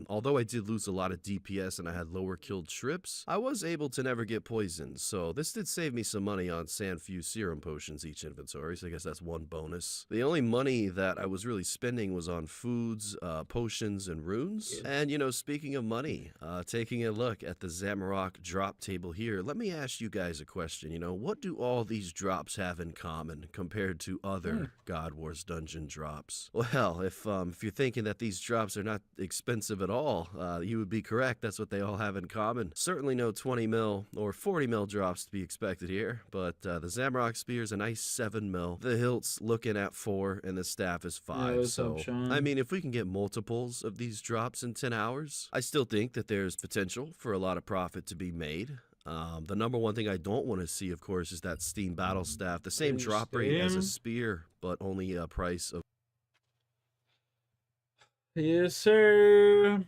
although I did lose a lot of DPS and I had lower killed trips, I was able to never get poisoned, so this did save me some money on Sandfuse serum potions each inventory, so I guess that's one bonus. The only money that I was really spending was on foods, potions, and runes. And you know, speaking of money, taking a look at the Zamorak drop table here, let me ask you guys a question. You know, what do all these drops have in common compared to other God Wars dungeon drops? Well, if you're thinking that these drops are not expensive at all, you would be correct. That's what they all have in common. Certainly no 20 mil or 40 mil drops to be expected here, but the Zamorak spear is a nice 7 mil. The hilt's looking at 4 and the staff is 5. Yeah, so I mean, if we can get multiples of these drops in 10 hours, I still think that there's potential for a lot of profit to be made. The number one thing I don't want to see, of course, is that Steam Battle Staff. The same drop rate as a spear, but only a price of... Yes, sir.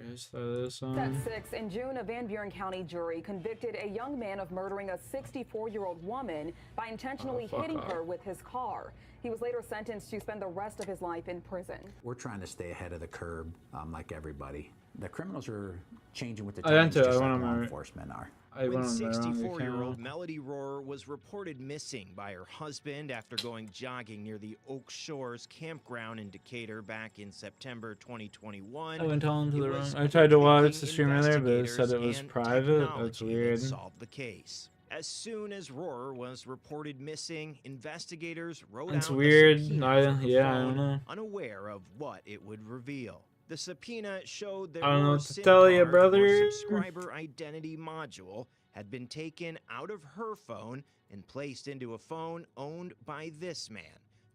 At 6, in June, a Van Buren County jury convicted a young man of murdering a 64-year-old woman by intentionally hitting her with his car. He was later sentenced to spend the rest of his life in prison. We're trying to stay ahead of the curve, like everybody. The criminals are changing with the times, just like law enforcement are. When 64-year-old Melody Rohrer was reported missing by her husband after going jogging near the Oak Shores campground in Decatur back in September 2021. I went on to the room. I tried to watch the stream earlier, but it said it was private. That's weird. Solved the case. As soon as Rohrer was reported missing, investigators wrote it's out weird. a subpoena I don't know. unaware of what it would reveal. The subpoena showed that I don't know what Rohrer's to tell you, SIM card, brother. or subscriber identity module, had been taken out of her phone and placed into a phone owned by this man,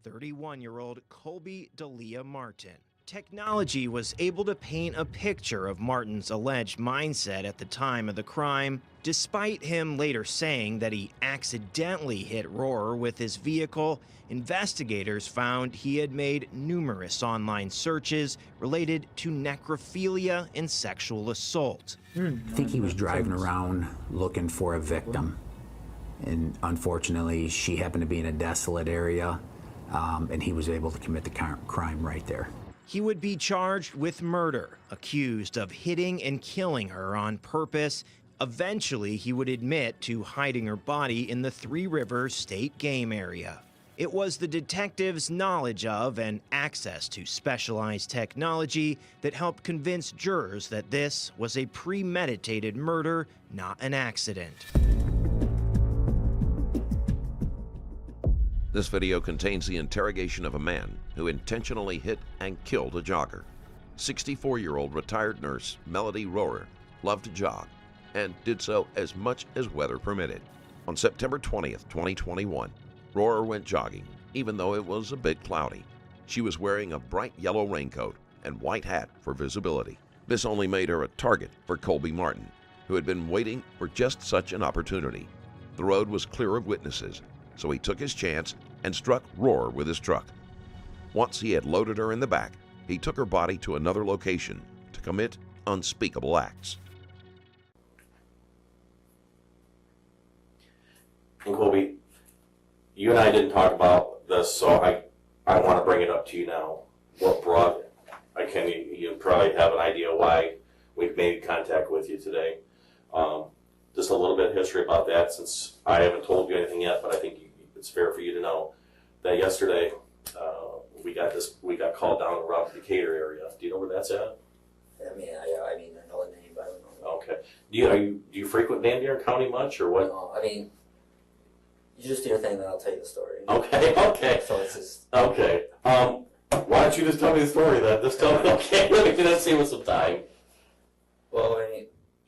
31-year-old Colby D'Elia Martin. Technology was able to paint a picture of Martin's alleged mindset at the time of the crime, despite him later saying that he accidentally hit Rohrer with his vehicle. Investigators found he had made numerous online searches related to necrophilia and sexual assault. I think he was driving around looking for a victim, and unfortunately she happened to be in a desolate area, and he was able to commit the crime right there. He would be charged with murder, accused of hitting and killing her on purpose. Eventually, he would admit to hiding her body in the Three Rivers State Game Area. It was the detectives' knowledge of and access to specialized technology that helped convince jurors that this was a premeditated murder, not an accident. This video contains the interrogation of a man who intentionally hit and killed a jogger. 64-year-old retired nurse Melody Rohrer loved to jog and did so as much as weather permitted. On September 20th, 2021, Rohrer went jogging, even though it was a bit cloudy. She was wearing a bright yellow raincoat and white hat for visibility. This only made her a target for Colby Martin, who had been waiting for just such an opportunity. The road was clear of witnesses, so he took his chance and struck Rohrer with his truck. Once he had loaded her in the back, he took her body to another location to commit unspeakable acts. And Colby, you and I didn't talk about this, so I want to bring it up to you now. What brought it? You probably have an idea why we've made contact with you today. Just a little bit of history about that, since I haven't told you anything yet, but I think it's fair for you to know that yesterday we got called down around the Decatur area. Do you know where that's at? I know the name, but I don't know. Okay. Do you frequent Van Buren County much, or what? No, you just do your thing, then I'll tell you the story. Okay. So it's just... Okay. Why don't you just tell me the story then? Just tell me, okay, let's see what's some time. Well,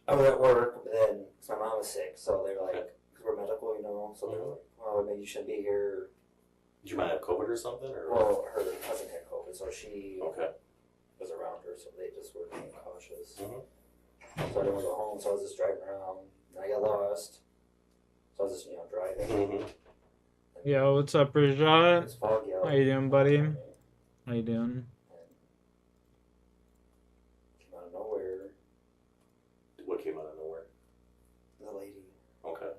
I was at work, but then, cause my mom was sick, so they were like, because we're medical, so they were like, well, maybe you shouldn't be here. Did your mom have COVID or something? Or? Well, her cousin had COVID, so she was around her, so they just were being cautious. Mm-hmm. So I didn't want to go home, so I was just driving around, and I got lost. So I was just, driving. Mm-hmm. Yo, what's up, Rajat? It's foggy out. How you doing, buddy? How you doing? Came out of nowhere. What came out of nowhere? The lady. Okay.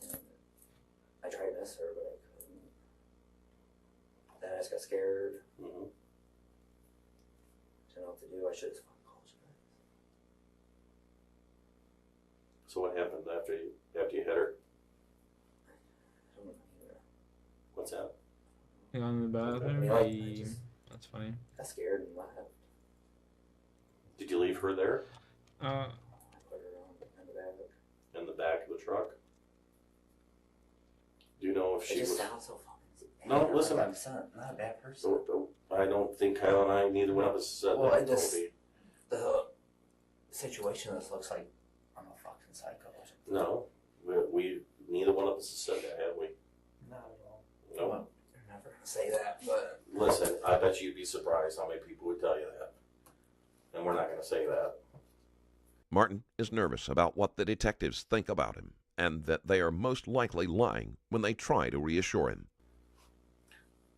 And I tried miss her, but I couldn't. Then I just got scared. Mm-hmm. Didn't know what to do. I should have fucking called you guys. So what happened after you hit her? I don't know either. What's that? You on the bathroom? I just That's funny. got scared and left. Did you leave her there I put her on the back. in the back of the truck? Do you know if It she just was? sounds so fucking. No, listen. I'm not a bad person. I don't think Kyle and I, neither one of us said Well, that. I just- Colby. The situation, this looks like I'm a fucking psycho or something. No, we neither one of us has said that, have we? Not at all. No. Well, I'm never gonna say that, but Listen, I bet you'd be surprised how many people would tell you that. And we're not going to say that. Martin is nervous about what the detectives think about him and that they are most likely lying when they try to reassure him.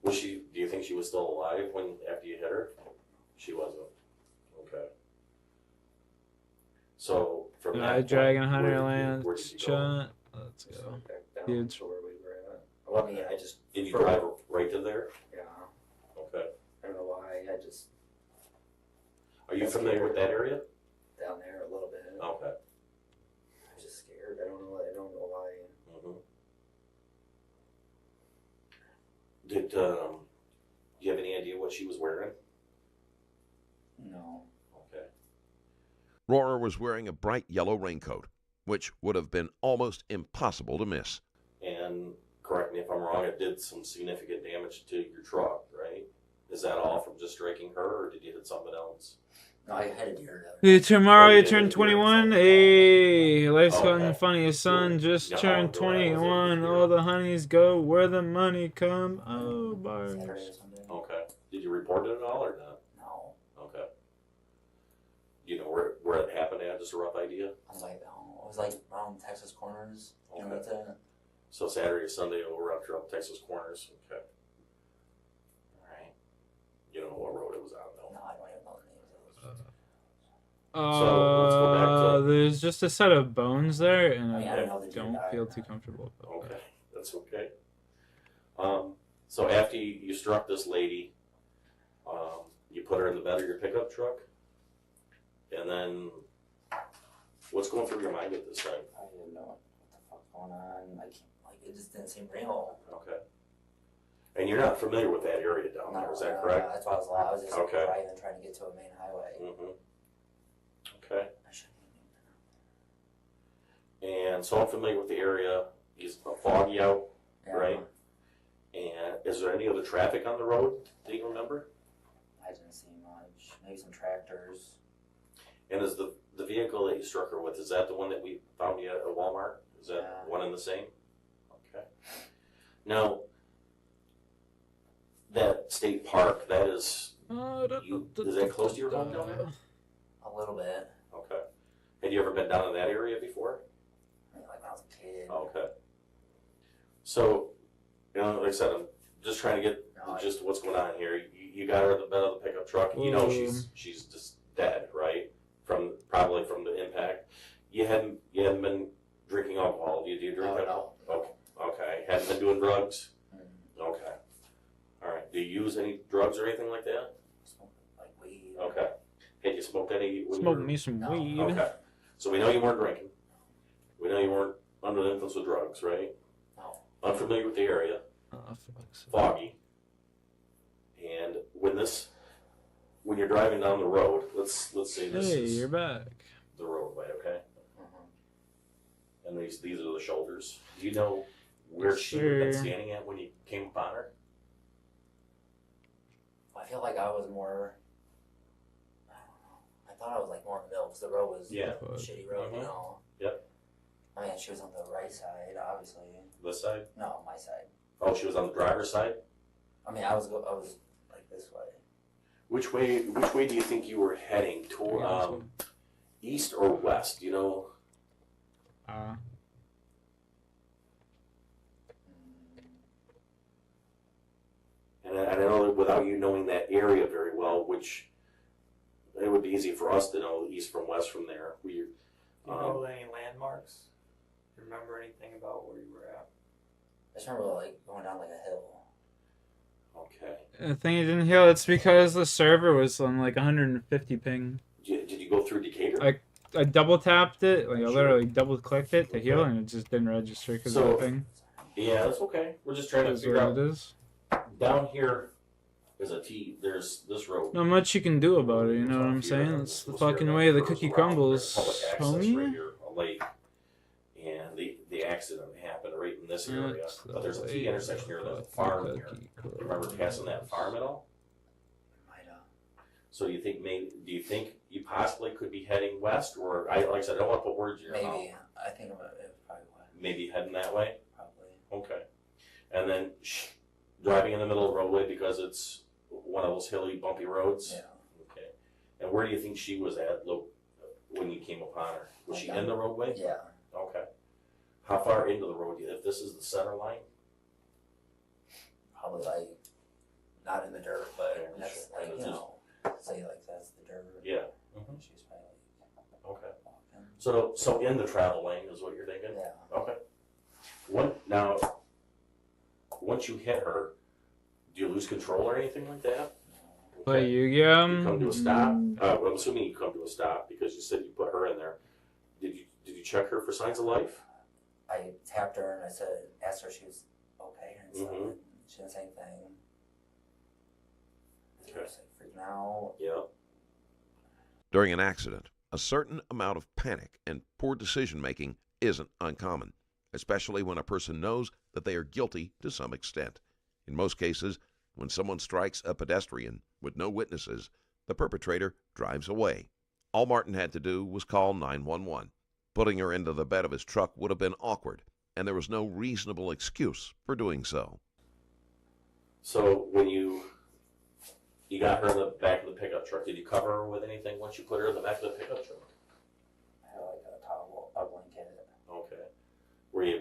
Was she? Do you think she was still alive after you hit her? She wasn't. Okay. So from that point, Dragon where Hunter did Land you go? shot. Let's just go. went back down Dude. to where we were at. Well, I mean, I just. Did you drive right to there? Yeah. Okay. I don't know why. I just Are you familiar with that area? down there a little bit. Okay. I was just scared. I don't know why. Mm-hmm. Did you have any idea what she was wearing? No. Okay. Rohrer was wearing a bright yellow raincoat, which would have been almost impossible to miss. And correct me if I'm wrong, it did some significant damage to your truck, right? Is that all from just striking her, or did you hit something else? No, I had a deer down Hey, tomorrow Oh, you yeah, turn yeah, 21. yeah. Hey, life's Okay. gotten funny. His son just Yeah, turned I'll go out with it 21. here. All the honeys go where the money come. Oh, Saturday bars. or Sunday. Okay. Did you report it at all, or not? No. Okay. You know where it happened at? Just a rough idea? I was like, oh, it was like around Texas Corners. You know Okay. what's that? So Saturday or Sunday over up Texas Corners. Okay. Alright. You don't know what road it was on, though. No, I don't even know the names of those. So, let's go back to- There's just a set of bones there, and I mean, I I don't know the don't deer feel died. too comfortable about Okay, that. that's okay. So after you struck this lady, you put her in the bed of your pickup truck, and then what's going through your mind at this time? I didn't know what the fuck's going on. I can't, like, it just didn't seem real. Okay. And you're not familiar with that area down there, is that No, correct? That's why I was loud. I was just Okay. driving, trying to get to a main highway. Mm-hmm. Okay. I shouldn't even And so I'm familiar with the area. It's foggy out, Yeah. right? And is there any other traffic on the road that you remember? I didn't see much. Maybe some tractors. And is the vehicle that you struck her with, is that the one that we found you at Walmart? Is that Yeah. one and the same? Okay. Now, that state park, that is, is that close to your home down there? A little bit. Okay. Had you ever been down in that area before? I mean, like when I was a kid. Okay. So, like I said, I'm just trying to get No, just what's going on here. You got her in the bed of the pickup truck, and you know Mm. she's just dead, right? Probably from the impact. You hadn't been drinking alcohol. Do you drink No, alcohol? no. Okay. Hadn't been doing drugs. Mm. Okay. All right. Do you use any drugs or anything like that? Smoke, like weed. Okay. Had you smoked any? when you Smoke were- me some No. weed. Okay. So we know you weren't drinking. We know you weren't under the influence of drugs, right? No. Unfamiliar with the area. Oh, fuck's sake. Foggy. And when you're driving down the road, let's say this Hey, is you're back. the roadway, okay? Mhm. And these are the shoulders. Do you know where Yes, she would have been sir. standing at when you came upon her? I feel like I was more. I don't know. I thought I was like more in the middle because the road was Yeah. a shitty road, you Mhm. know. Yep. I mean, she was on the right side, obviously. This side? No, my side. Oh, she was on the driver's side? I mean, I was like this way. Which way do you think you were heading? East or west? You know? Mm. And I know that without you knowing that area very well, which it would be easy for us to know east from west from there. Do you know any landmarks? Do you remember anything about where you were at? just remember like going down like a hill. Okay. The thing it didn't heal, it's because the server was on like 150 ping. Did you go through Decatur? I double tapped it, like I Sure. literally double clicked it to heal, Okay. and it just didn't register because So- of the ping. Yeah, that's okay. We're just trying to That's figure what out. it is. Down here is a T. There's this road. Not much you can do about it, you know what I'm saying? It's the fucking way the cookie crumbles, Public access right homie. here, a lake, and the accident happened right in this area. That's But there's a the T way intersection here. There's a the farm here. cookie You remember passing that farm at all? Might have. So do you think you possibly could be heading west, or like I said, I don't want to put words in your mouth. Maybe. I think about it probably would. Maybe heading that way. Probably. Okay. And then driving in the middle of the roadway because it's one of those hilly, bumpy roads. Yeah. Okay. And where do you think she was at when you came upon her? Was she in the roadway? Yeah. Okay. How far into the road? If this is the center line? Probably like not in the dirt, but Yeah, that's sure. like And you it's know, say like that's the dirt. Yeah. She's probably Okay. walking. So in the travel lane is what you're thinking? Yeah. Okay. Once you hit her, do you lose control or anything like that? But Okay. you You come to a stop. Mm. I'm assuming you come to a stop because you said you put her in there. Did you check her for signs of life? I tapped her and I asked her if she was okay, and so Mhm. she didn't say anything. She Okay. was like freaking out. Yeah. During an accident, a certain amount of panic and poor decision making isn't uncommon, especially when a person knows that they are guilty to some extent. In most cases, when someone strikes a pedestrian with no witnesses, the perpetrator drives away. All Martin had to do was call 911. Putting her into the bed of his truck would have been awkward, and there was no reasonable excuse for doing so. So when you got her in the back of the pickup truck, did you cover her with anything once you put her in the back of the pickup truck? I had like a towel, a blanket. Okay.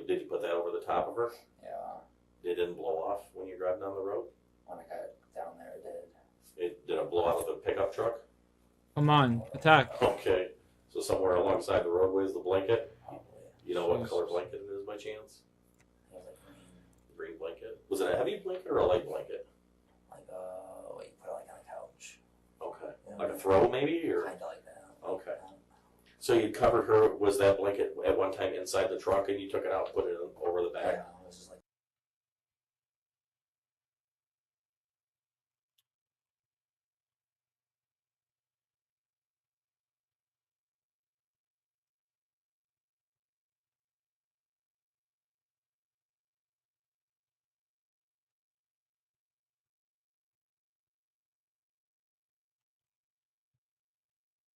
Did you put that over the top of her? Yeah. It didn't blow off when you're driving down the road? When I got down there, it did. It didn't blow out of the pickup truck? Come on, attack. Okay. So somewhere alongside the roadway is the blanket? Probably. You know what Jesus. color blanket it is by chance? It was like green. Green blanket. Was it a heavy blanket or a light blanket? Like what you put it like on a couch. Okay. Yeah. Like a throw maybe, or? Kinda like that. Okay. So you covered her, was that blanket at one time inside the truck and you took it out and put it over the Yeah, back? it was just like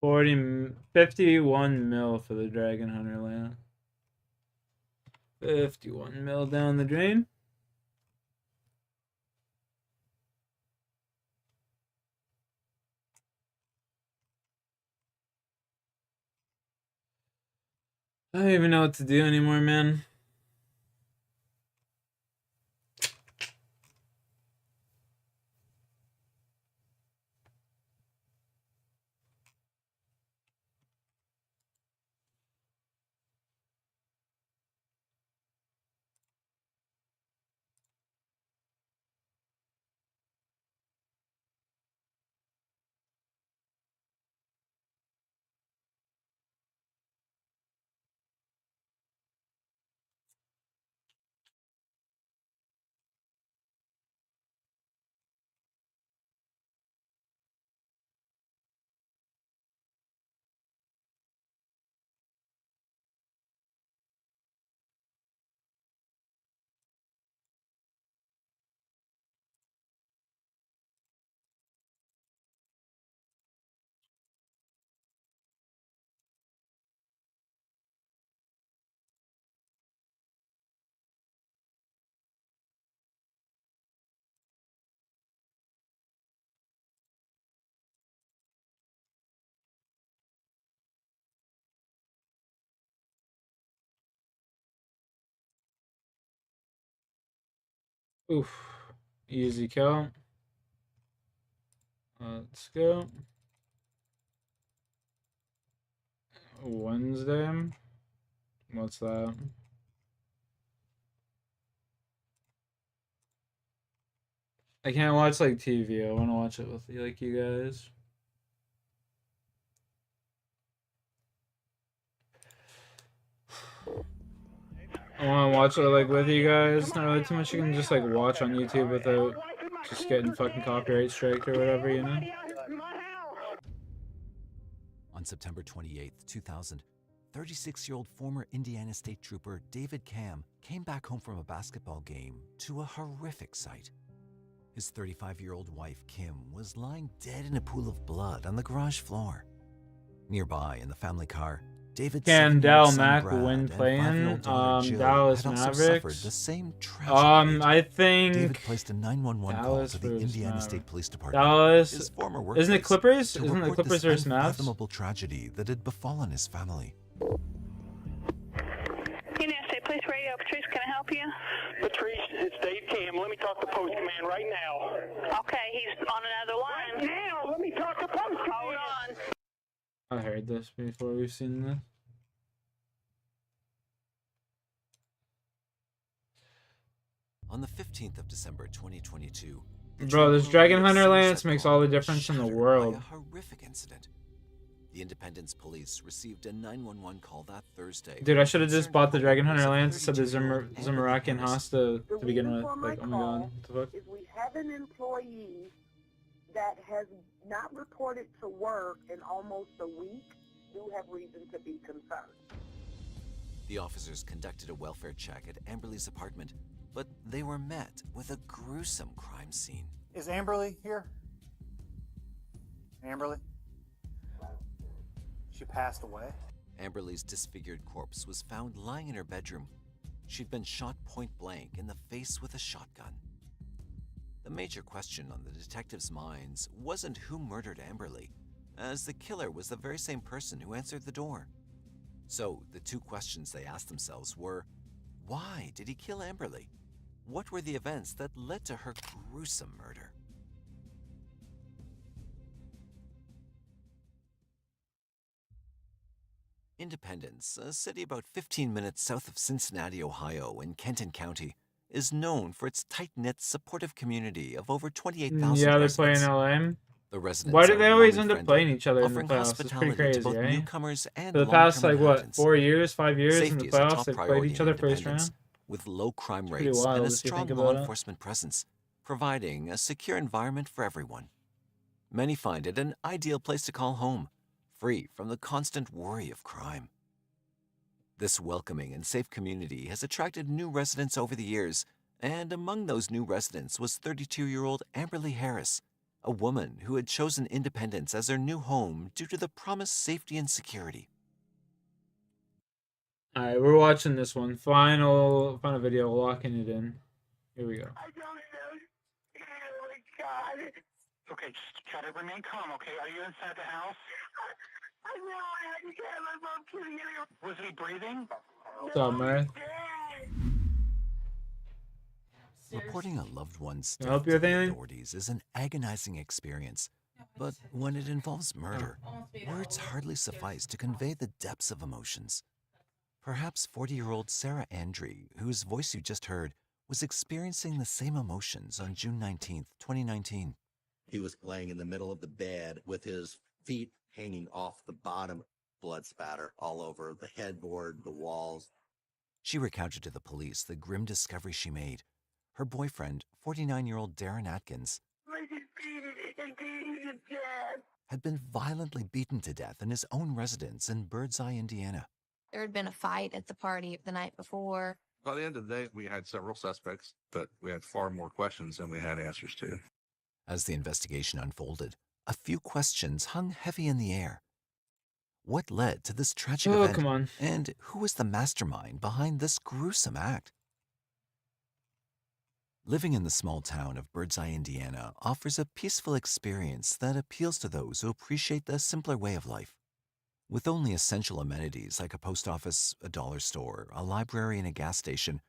$40, 51 mil for the Dragon Hunter land. 51 mil down the drain. I don't even know what to do anymore, man. Oof. Easy kill. Let's go. Wednesday. What's that? I can't watch like TV. I want to watch it with like you guys. I want to watch it like with you guys. Not really too much. You can just like watch on YouTube without just getting fucking copyright striked or whatever, you know. On September 28, 2000, 36-year-old former Indiana State Trooper David Cam came back home from a basketball game to a horrific sight. His 35-year-old wife, Kim, was lying dead in a pool of blood on the garage floor. Nearby, in the family car, David's Can 7-year-old Dal son Mack Brad win and playing 5-year-old daughter Jill Dallas had also suffered Mavericks? the same tragic fate. I think David placed a 911 call Dallas to the versus Indiana Mavericks. State Police Department. Dallas, His former isn't it workplace, Clippers? to Isn't it report Clippers this versus Mavs? unfathomable tragedy that had befallen his family. Indiana State Police Radio, Patrice, can I help you? Patrice, it's Dave Cam. Let me talk to Post Command right now. Okay, he's on another line. Right now, let me talk to Post Command. Hold on. I heard this before. We've seen this. On the 15th of December 2022, Bro, this Dragon Hunter Lance makes all the difference in the world. by a horrific incident. The Independence Police received a 911 call that Thursday. Dude, I should have just bought the Dragon Hunter Lance instead of Zamaraki and Hosta to begin with. Like, oh my god, what the fuck? Is we have an employee that has not reported to work in almost a week. Do have reason to be concerned. The officers conducted a welfare check at Amberly's apartment, but they were met with a gruesome crime scene. Is Amberly here? Amberly? She passed away. Amberly's disfigured corpse was found lying in her bedroom. She'd been shot point blank in the face with a shotgun. The major question on the detectives' minds wasn't who murdered Amberly, as the killer was the very same person who answered the door. So the two questions they asked themselves were, why did he kill Amberly? What were the events that led to her gruesome murder? Independence, a city about 15 minutes south of Cincinnati, Ohio, in Kenton County, is known for its tight-knit, supportive community of over 28,000 Yeah, they're residents. playing LM. The residents Why do are they always warm and end up friendly, playing each other in the offering playoffs? It's pretty hospitality crazy, to both right? newcomers and For the past, like, what, long-term 4 years, 5 years in Safety the is a top playoffs, they've played priority each in other first Independence, round? with low crime It's pretty rates wild and a if you strong think law about it. enforcement presence, providing a secure environment for everyone. Many find it an ideal place to call home, free from the constant worry of crime. This welcoming and safe community has attracted new residents over the years, and among those new residents was 32-year-old Amberly Harris, a woman who had chosen Independence as her new home due to the promised safety and security. Alright, we're watching this one. Final video, locking it in. Here we go. I don't know. Oh my God. Okay, just try to remain calm, okay? Are you inside the house? I know I had to get my mom kidding me. Was he breathing? What's up, man? Reporting a loved one's Can I help death you to with the anything? authorities is an agonizing experience. But when it involves murder, words hardly suffice to convey the depths of emotions. Perhaps 40-year-old Sarah Andre, whose voice you just heard, was experiencing the same emotions on June 19th, 2019. He was laying in the middle of the bed with his feet hanging off the bottom, blood spatter all over the headboard, the walls. She recounted to the police the grim discovery she made. Her boyfriend, 49-year-old Darren Atkins, had been violently beaten to death in his own residence in Birdseye, Indiana. There had been a fight at the party the night before. By the end of the day, we had several suspects, but we had far more questions than we had answers to. As the investigation unfolded, a few questions hung heavy in the air. What led to this tragic event? Come on. And who was the mastermind behind this gruesome act? Living in the small town of Birdseye, Indiana offers a peaceful experience that appeals to those who appreciate the simpler way of life. With only essential amenities like a post office, a dollar store, a library, and a gas station,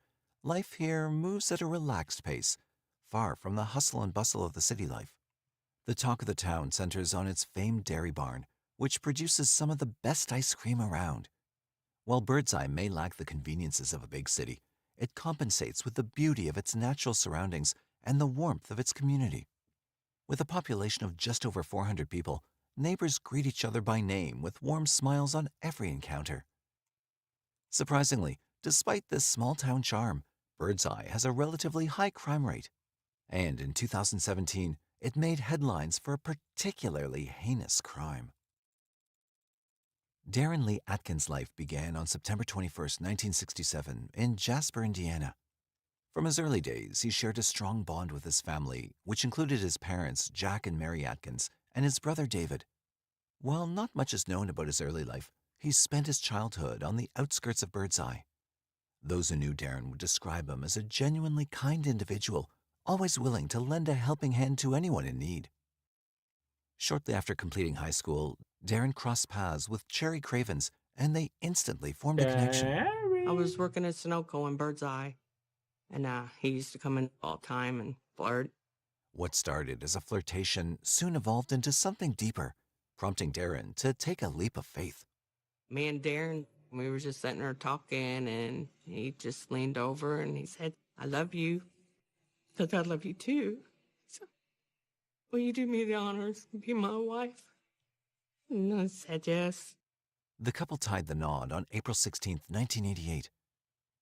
life here moves at a relaxed pace, far from the hustle and bustle of the city life. The talk of the town centers on its famed dairy barn, which produces some of the best ice cream around. While Birdseye may lack the conveniences of a big city, it compensates with the beauty of its natural surroundings and the warmth of its community. With a population of just over 400 people, neighbors greet each other by name with warm smiles on every encounter. Surprisingly, despite this small-town charm, Birdseye has a relatively high crime rate. And in 2017, it made headlines for a particularly heinous crime. Darren Lee Atkins' life began on September 21, 1967, in Jasper, Indiana. From his early days, he shared a strong bond with his family, which included his parents, Jack and Mary Atkins, and his brother David. While not much is known about his early life, he spent his childhood on the outskirts of Birdseye. Those who knew Darren would describe him as a genuinely kind individual, always willing to lend a helping hand to anyone in need. Shortly after completing high school, Darren crossed paths with Cherry Cravens, and they instantly formed a connection. I was working at Sunoco in Birdseye, and he used to come in all the time and flirt. What started as a flirtation soon evolved into something deeper, prompting Darren to take a leap of faith. Me and Darren, we were just sitting there talking, and he just leaned over and he said, "I love you, because I love you too. So, will you do me the honors and be my wife?" And I said yes. The couple tied the knot on April 16, 1988.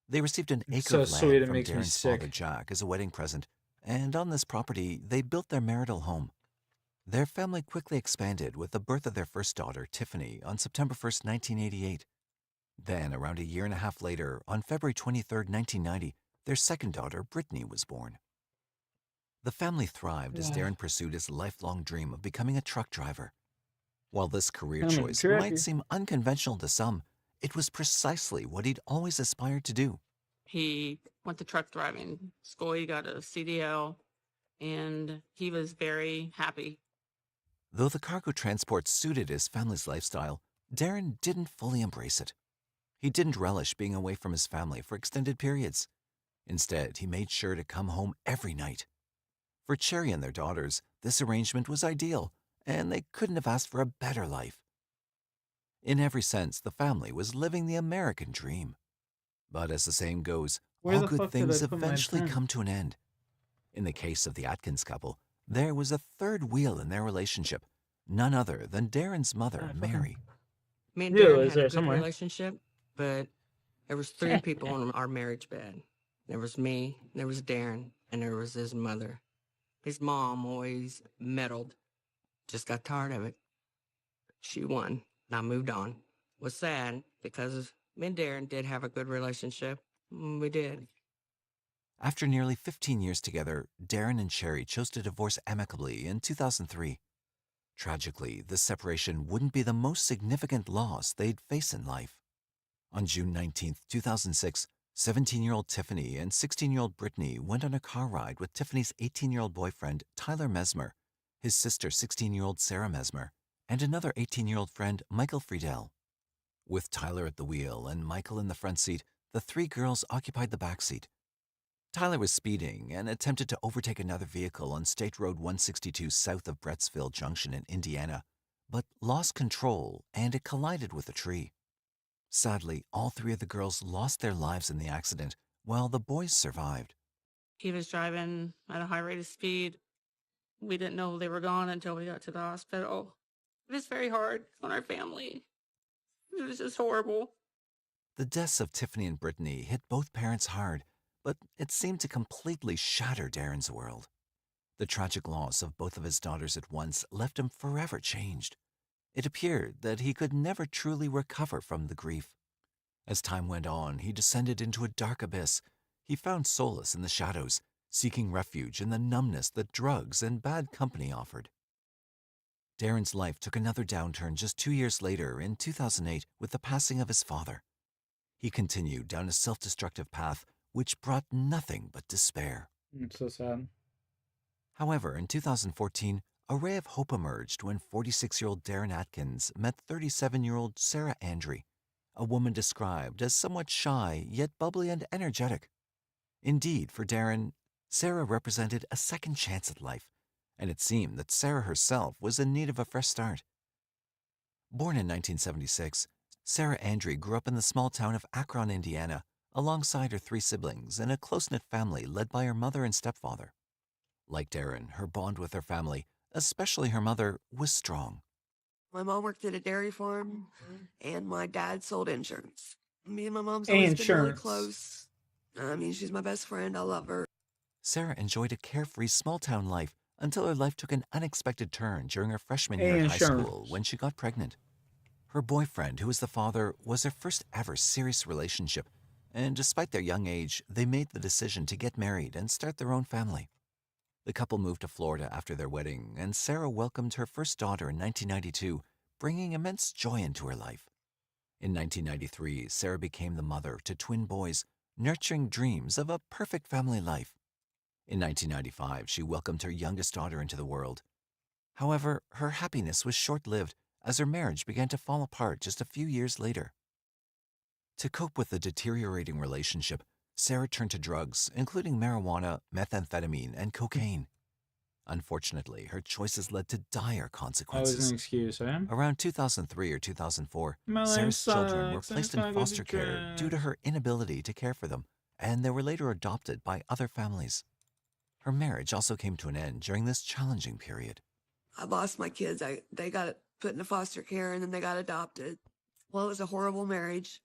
They received an acre So of sweet, land it from makes me Darren's father, sick. Jack, as a wedding present, and on this property, they built their marital home. Their family quickly expanded with the birth of their first daughter, Tiffany, on September 1, 1988. Then, around a year and a half later, on February 23, 1990, their second daughter, Brittany, was born. The family thrived as Darren pursued his lifelong dream of becoming a truck driver. While this career choice might seem unconventional to some, it was precisely what he'd always aspired to do. He went to truck driving school. He got a CDL, and he was very happy. Though the cargo transport suited his family's lifestyle, Darren didn't fully embrace it. He didn't relish being away from his family for extended periods. Instead, he made sure to come home every night. For Cherry and their daughters, this arrangement was ideal, and they couldn't have asked for a better life. In every sense, the family was living the American dream. But as the saying goes, all good things eventually come to an end. In the case of the Atkins couple, there was a third wheel in their relationship, none other than Darren's mother, Mary. Me and Darren had a good relationship, but there was 3 people in our marriage bed. There was me, there was Darren, and there was his mother. His mom always meddled. Just got tired of it. She won, and I moved on. Was sad because me and Darren did have a good relationship. We did. After nearly 15 years together, Darren and Cherry chose to divorce amicably in 2003. Tragically, this separation wouldn't be the most significant loss they'd face in life. On June 19, 2006, 17-year-old Tiffany and 16-year-old Brittany went on a car ride with Tiffany's 18-year-old boyfriend, Tyler Mesmer, his sister, 16-year-old Sarah Mesmer, and another 18-year-old friend, Michael Friedel. With Tyler at the wheel and Michael in the front seat, the 3 girls occupied the back seat. Tyler was speeding and attempted to overtake another vehicle on State Road 162 south of Brettsville Junction in Indiana, but lost control and it collided with a tree. Sadly, all 3 of the girls lost their lives in the accident, while the boys survived. He was driving at a high rate of speed. We didn't know they were gone until we got to the hospital. It was very hard on our family. It was just horrible. The deaths of Tiffany and Brittany hit both parents hard, but it seemed to completely shatter Darren's world. The tragic loss of both of his daughters at once left him forever changed. It appeared that he could never truly recover from the grief. As time went on, he descended into a dark abyss. He found solace in the shadows, seeking refuge in the numbness that drugs and bad company offered. Darren's life took another downturn just 2 years later in 2008 with the passing of his father. He continued down a self-destructive path which brought nothing but despair. It's so sad. However, in 2014, a ray of hope emerged when 46-year-old Darren Atkins met 37-year-old Sarah Andre, a woman described as somewhat shy yet bubbly and energetic. Indeed, for Darren, Sarah represented a second chance at life, and it seemed that Sarah herself was in need of a fresh start. Born in 1976, Sarah Andre grew up in the small town of Akron, Indiana, alongside her 3 siblings in a close-knit family led by her mother and stepfather. Like Darren, her bond with her family, especially her mother, was strong. My mom worked at a dairy farm, and my dad sold insurance. Me and my mom's always been really close. I mean, she's my best friend. I love her. Sarah enjoyed a carefree small-town life until her life took an unexpected turn during her freshman year at high school when she got pregnant. Her boyfriend, who was the father, was their first ever serious relationship, and despite their young age, they made the decision to get married and start their own family. The couple moved to Florida after their wedding, and Sarah welcomed her first daughter in 1992, bringing immense joy into her life. In 1993, Sarah became the mother to twin boys, nurturing dreams of a perfect family life. In 1995, she welcomed her youngest daughter into the world. However, her happiness was short-lived as her marriage began to fall apart just a few years later. To cope with the deteriorating relationship, Sarah turned to drugs, including marijuana, methamphetamine, and cocaine. Unfortunately, her choices led to dire consequences. Always an excuse, eh? Around 2003 or 2004, My life Sarah's children were sucks, I'm placed in stuck with foster the care due to trash. her inability to care for them, and they were later adopted by other families. Her marriage also came to an end during this challenging period. I lost my kids. They got put into foster care, and then they got adopted. Well, it was a horrible marriage.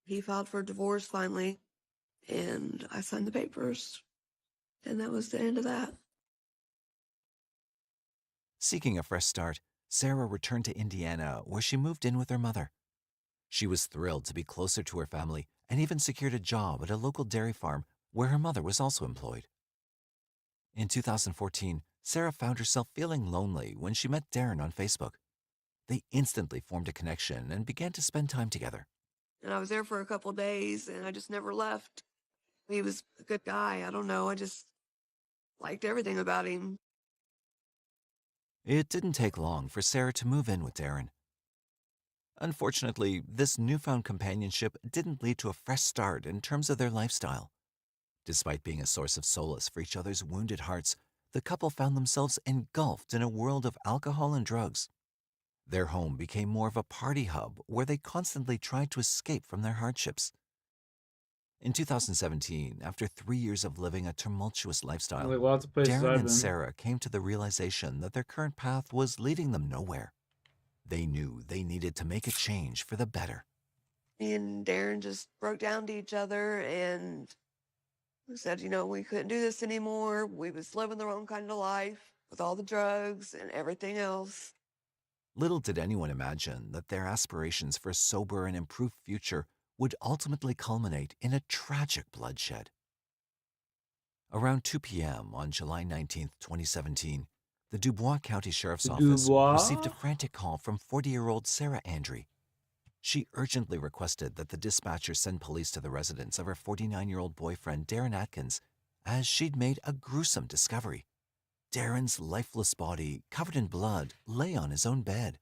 He filed for divorce finally, and I signed the papers, and that was the end of that. Seeking a fresh start, Sarah returned to Indiana, where she moved in with her mother. She was thrilled to be closer to her family and even secured a job at a local dairy farm where her mother was also employed. In 2014, Sarah found herself feeling lonely when she met Darren on Facebook. They instantly formed a connection and began to spend time together. And I was there for a couple of days, and I just never left. He was a good guy. I don't know. I just liked everything about him. It didn't take long for Sarah to move in with Darren. Unfortunately, this newfound companionship didn't lead to a fresh start in terms of their lifestyle. Despite being a source of solace for each other's wounded hearts, the couple found themselves engulfed in a world of alcohol and drugs. Their home became more of a party hub where they constantly tried to escape from their hardships. In 2017, after 3 years of living a tumultuous lifestyle, Like lots of places Darren I've and been. Sarah came to the realization that their current path was leading them nowhere. They knew they needed to make a change for the better. Me and Darren just broke down to each other and said, you know, we couldn't do this anymore. We was living the wrong kind of life with all the drugs and everything else. Little did anyone imagine that their aspirations for a sober and improved future would ultimately culminate in a tragic bloodshed. Around 2 p.m. on July 19, 2017, the Dubois County Sheriff's Office received a frantic call from 40-year-old Sarah Andre. She urgently requested that the dispatcher send police to the residence of her 49-year-old boyfriend, Darren Atkins, as she'd made a gruesome discovery. Darren's lifeless body, covered in blood, lay on his own bed.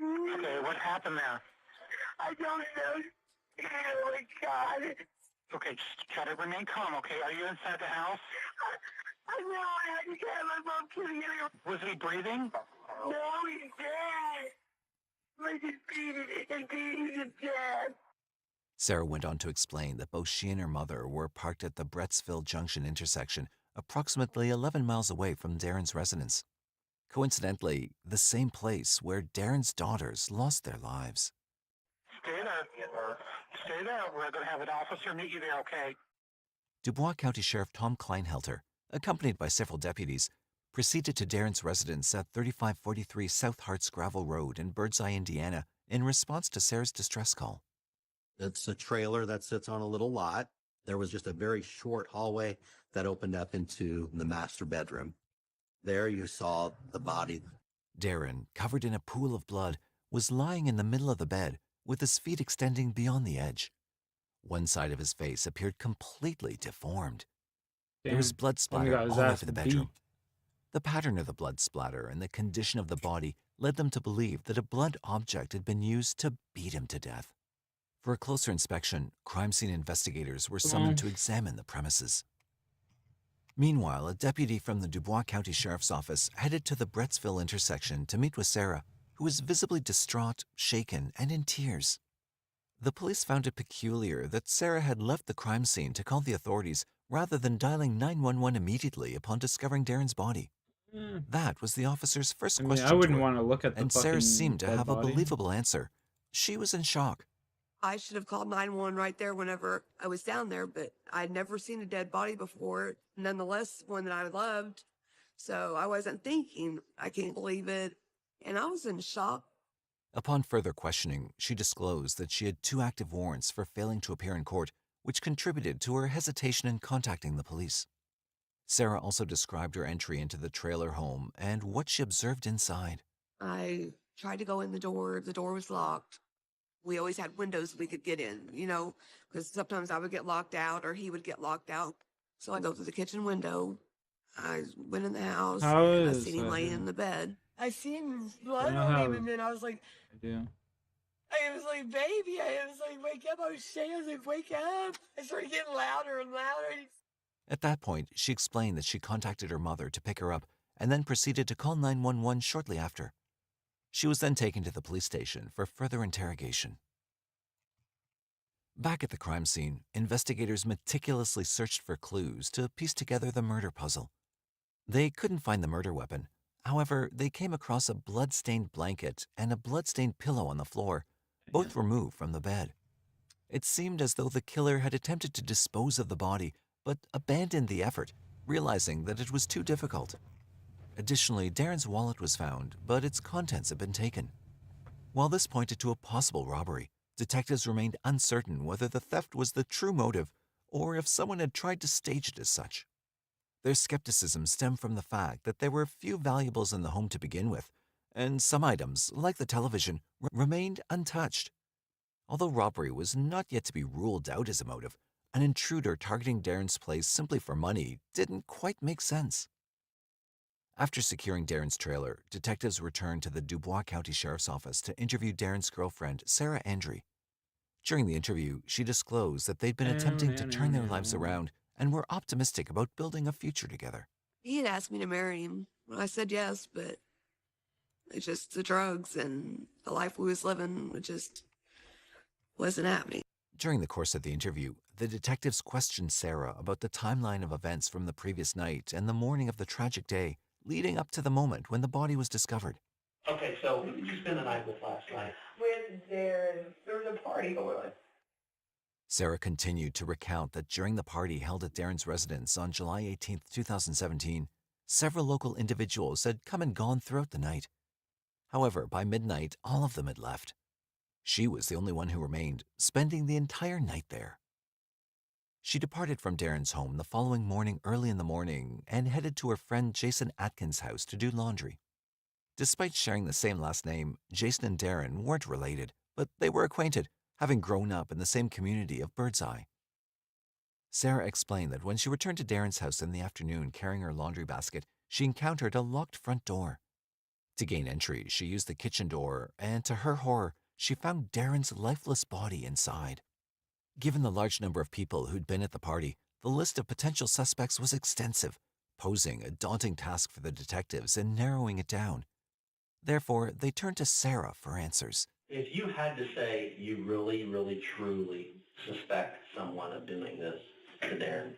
Okay, what happened there? I don't know. Oh my God. Okay, just try to remain calm, okay? Are you inside the house? I know I had to get my mom killing him. Was he breathing? No, he's dead. I just beat him dead. Sarah went on to explain that both she and her mother were parked at the Brettsville Junction intersection, approximately 11 miles away from Darren's residence. Coincidentally, the same place where Darren's daughters lost their lives. Stay there. Stay there. We're going to have an officer meet you there, okay? Dubois County Sheriff Tom Kleinhelter, accompanied by several deputies, proceeded to Darren's residence at 3543 South Harts Gravel Road in Birdseye, Indiana, in response to Sarah's distress call. It's a trailer that sits on a little lot. There was just a very short hallway that opened up into the master bedroom. There you saw the body. Darren, covered in a pool of blood, was lying in the middle of the bed, with his feet extending beyond the edge. One side of his face appeared completely deformed. There was blood splatter all over the bedroom. The pattern of the blood splatter and the condition of the body led them to believe that a blunt object had been used to beat him to death. For a closer inspection, crime scene investigators were summoned to examine the premises. Meanwhile, a deputy from the Dubois County Sheriff's Office headed to the Brettsville intersection to meet with Sarah, who was visibly distraught, shaken, and in tears. The police found it peculiar that Sarah had left the crime scene to call the authorities rather than dialing 911 immediately upon discovering Darren's body. That was the officer's first I question I wouldn't to her, want to look at the and Sarah fucking seemed to dead have a body. believable answer. She was in shock. I should have called 911 right there whenever I was down there, but I'd never seen a dead body before, nonetheless, one that I loved. So I wasn't thinking, I can't believe it. And I was in shock. Upon further questioning, she disclosed that she had 2 active warrants for failing to appear in court, which contributed to her hesitation in contacting the police. Sarah also described her entry into the trailer home and what she observed inside. I tried to go in the door was locked. We always had windows we could get in, you know, because sometimes I would get locked out or he would get locked out. So I go through the kitchen window. I went in the house. How And I is seen him laying in the bed. I seen blood on him, and then I was like, Yeah. I was like, baby. I was like, wake up. I was shaking. I was like, wake up. I started getting louder and louder. At that point, she explained that she contacted her mother to pick her up and then proceeded to call 911 shortly after. She was then taken to the police station for further interrogation. Back at the crime scene, investigators meticulously searched for clues to piece together the murder puzzle. They couldn't find the murder weapon. However, they came across a blood-stained blanket and a blood-stained pillow on the floor, both removed from the bed. It seemed as though the killer had attempted to dispose of the body, but abandoned the effort, realizing that it was too difficult. Additionally, Darren's wallet was found, but its contents had been taken. While this pointed to a possible robbery, detectives remained uncertain whether the theft was the true motive or if someone had tried to stage it as such. Their skepticism stemmed from the fact that there were few valuables in the home to begin with, and some items, like the television, remained untouched. Although robbery was not yet to be ruled out as a motive, an intruder targeting Darren's place simply for money didn't quite make sense. After securing Darren's trailer, detectives returned to the Dubois County Sheriff's Office to interview Darren's girlfriend, Sarah Andre. During the interview, she disclosed that they'd been attempting to turn their lives around and were optimistic about building a future together. He had asked me to marry him. I said yes, but it's just the drugs and the life we was living, it just wasn't happening. During the course of the interview, the detectives questioned Sarah about the timeline of events from the previous night and the morning of the tragic day, leading up to the moment when the body was discovered. Okay, so who did you spend the night with last night? With Darren. There was a party going on. Sarah continued to recount that during the party held at Darren's residence on July 18, 2017, several local individuals had come and gone throughout the night. However, by midnight, all of them had left. She was the only one who remained, spending the entire night there. She departed from Darren's home the following morning early in the morning and headed to her friend Jason Atkins' house to do laundry. Despite sharing the same last name, Jason and Darren weren't related, but they were acquainted, having grown up in the same community of Birdseye. Sarah explained that when she returned to Darren's house in the afternoon carrying her laundry basket, she encountered a locked front door. To gain entry, she used the kitchen door, and to her horror, she found Darren's lifeless body inside. Given the large number of people who'd been at the party, the list of potential suspects was extensive, posing a daunting task for the detectives in narrowing it down. Therefore, they turned to Sarah for answers. If you had to say you really, really, truly suspect someone of doing this to Darren,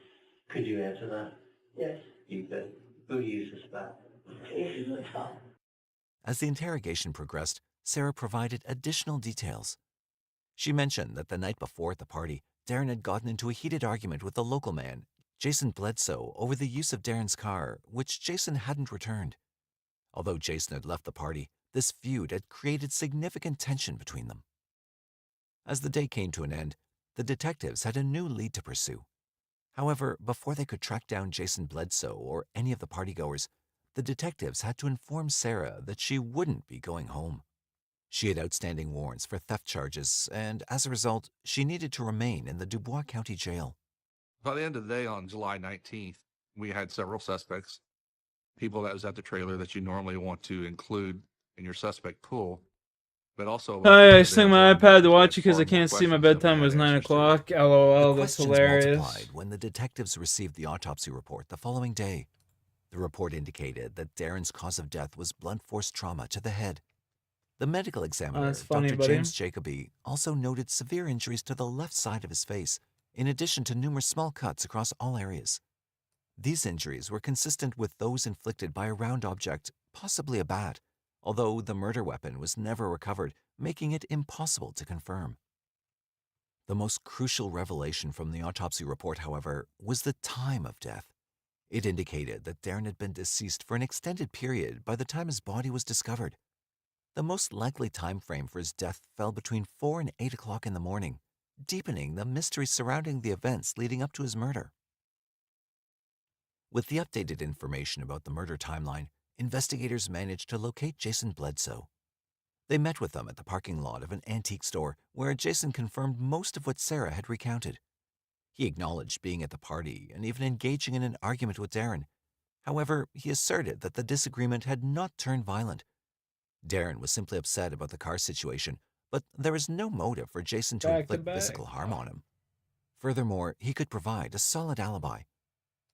could you answer that? Yes. You could. Who do you suspect? He's my father. As the interrogation progressed, Sarah provided additional details. She mentioned that the night before at the party, Darren had gotten into a heated argument with a local man, Jason Bledsoe, over the use of Darren's car, which Jason hadn't returned. Although Jason had left the party, this feud had created significant tension between them. As the day came to an end, the detectives had a new lead to pursue. However, before they could track down Jason Bledsoe or any of the partygoers, the detectives had to inform Sarah that she wouldn't be going home. She had outstanding warrants for theft charges, and as a result, she needed to remain in the Dubois County Jail. By the end of the day on July 19th, we had several suspects, people that was at the trailer that you normally want to include in your suspect pool, but also... I sting my iPad to watch it because I can't see my bedtime was 9 o'clock. LOL, The that's questions hilarious. multiplied when the detectives received the autopsy report the following day. The report indicated that Darren's cause of death was blunt force trauma to the head. The medical examiner, That's funny, Dr. buddy. James Jacoby, also noted severe injuries to the left side of his face, in addition to numerous small cuts across all areas. These injuries were consistent with those inflicted by a round object, possibly a bat, although the murder weapon was never recovered, making it impossible to confirm. The most crucial revelation from the autopsy report, however, was the time of death. It indicated that Darren had been deceased for an extended period by the time his body was discovered. The most likely time frame for his death fell between 4 and 8 o'clock in the morning, deepening the mystery surrounding the events leading up to his murder. With the updated information about the murder timeline, investigators managed to locate Jason Bledsoe. They met with him at the parking lot of an antique store where Jason confirmed most of what Sarah had recounted. He acknowledged being at the party and even engaging in an argument with Darren. However, he asserted that the disagreement had not turned violent. Darren was simply upset about the car situation, but there was no motive for Jason to inflict physical harm on him. Furthermore, he could provide a solid alibi.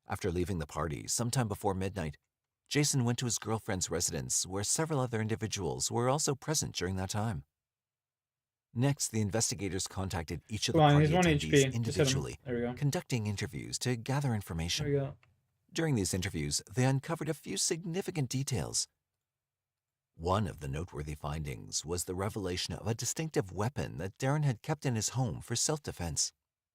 After leaving the party sometime before midnight, Jason went to his girlfriend's residence where several other individuals were also present during that time. Next, the investigators contacted each of the party attendees individually, conducting interviews to gather information. There we go. During these interviews, they uncovered a few significant details. One of the noteworthy findings was the revelation of a distinctive weapon that Darren had kept in his home for self-defense.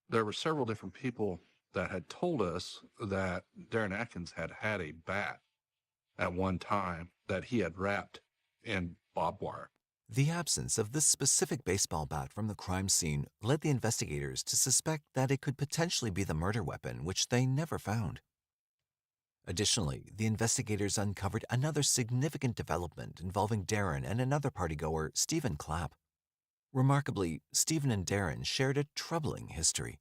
There were several different people that had told us that Darren Atkins had had a bat at one time that he had wrapped in barbed wire. The absence of this specific baseball bat from the crime scene led the investigators to suspect that it could potentially be the murder weapon, which they never found. Additionally, the investigators uncovered another significant development involving Darren and another partygoer, Stephen Clapp. Remarkably, Stephen and Darren shared a troubling history.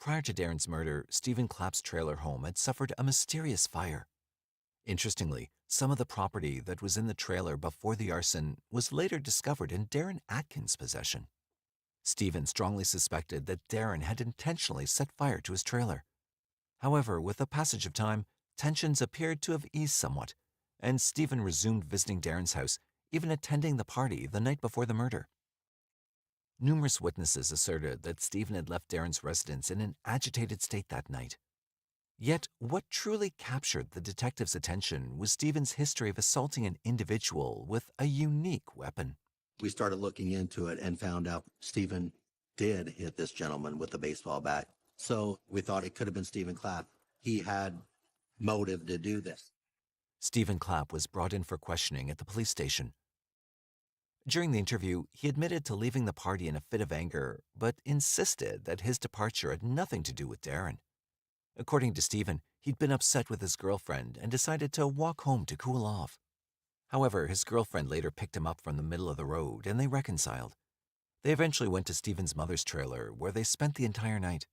Prior to Darren's murder, Stephen Clapp's trailer home had suffered a mysterious fire. Interestingly, some of the property that was in the trailer before the arson was later discovered in Darren Atkins' possession. Stephen strongly suspected that Darren had intentionally set fire to his trailer. However, with the passage of time, tensions appeared to have eased somewhat, and Stephen resumed visiting Darren's house, even attending the party the night before the murder. Numerous witnesses asserted that Stephen had left Darren's residence in an agitated state that night. Yet, what truly captured the detectives' attention was Stephen's history of assaulting an individual with a unique weapon. We started looking into it and found out Stephen did hit this gentleman with a baseball bat. So we thought it could have been Stephen Clapp. He had motive to do this. Stephen Clapp was brought in for questioning at the police station. During the interview, he admitted to leaving the party in a fit of anger, but insisted that his departure had nothing to do with Darren. According to Stephen, he'd been upset with his girlfriend and decided to walk home to cool off. However, his girlfriend later picked him up from the middle of the road and they reconciled. They eventually went to Stephen's mother's trailer where they spent the entire night.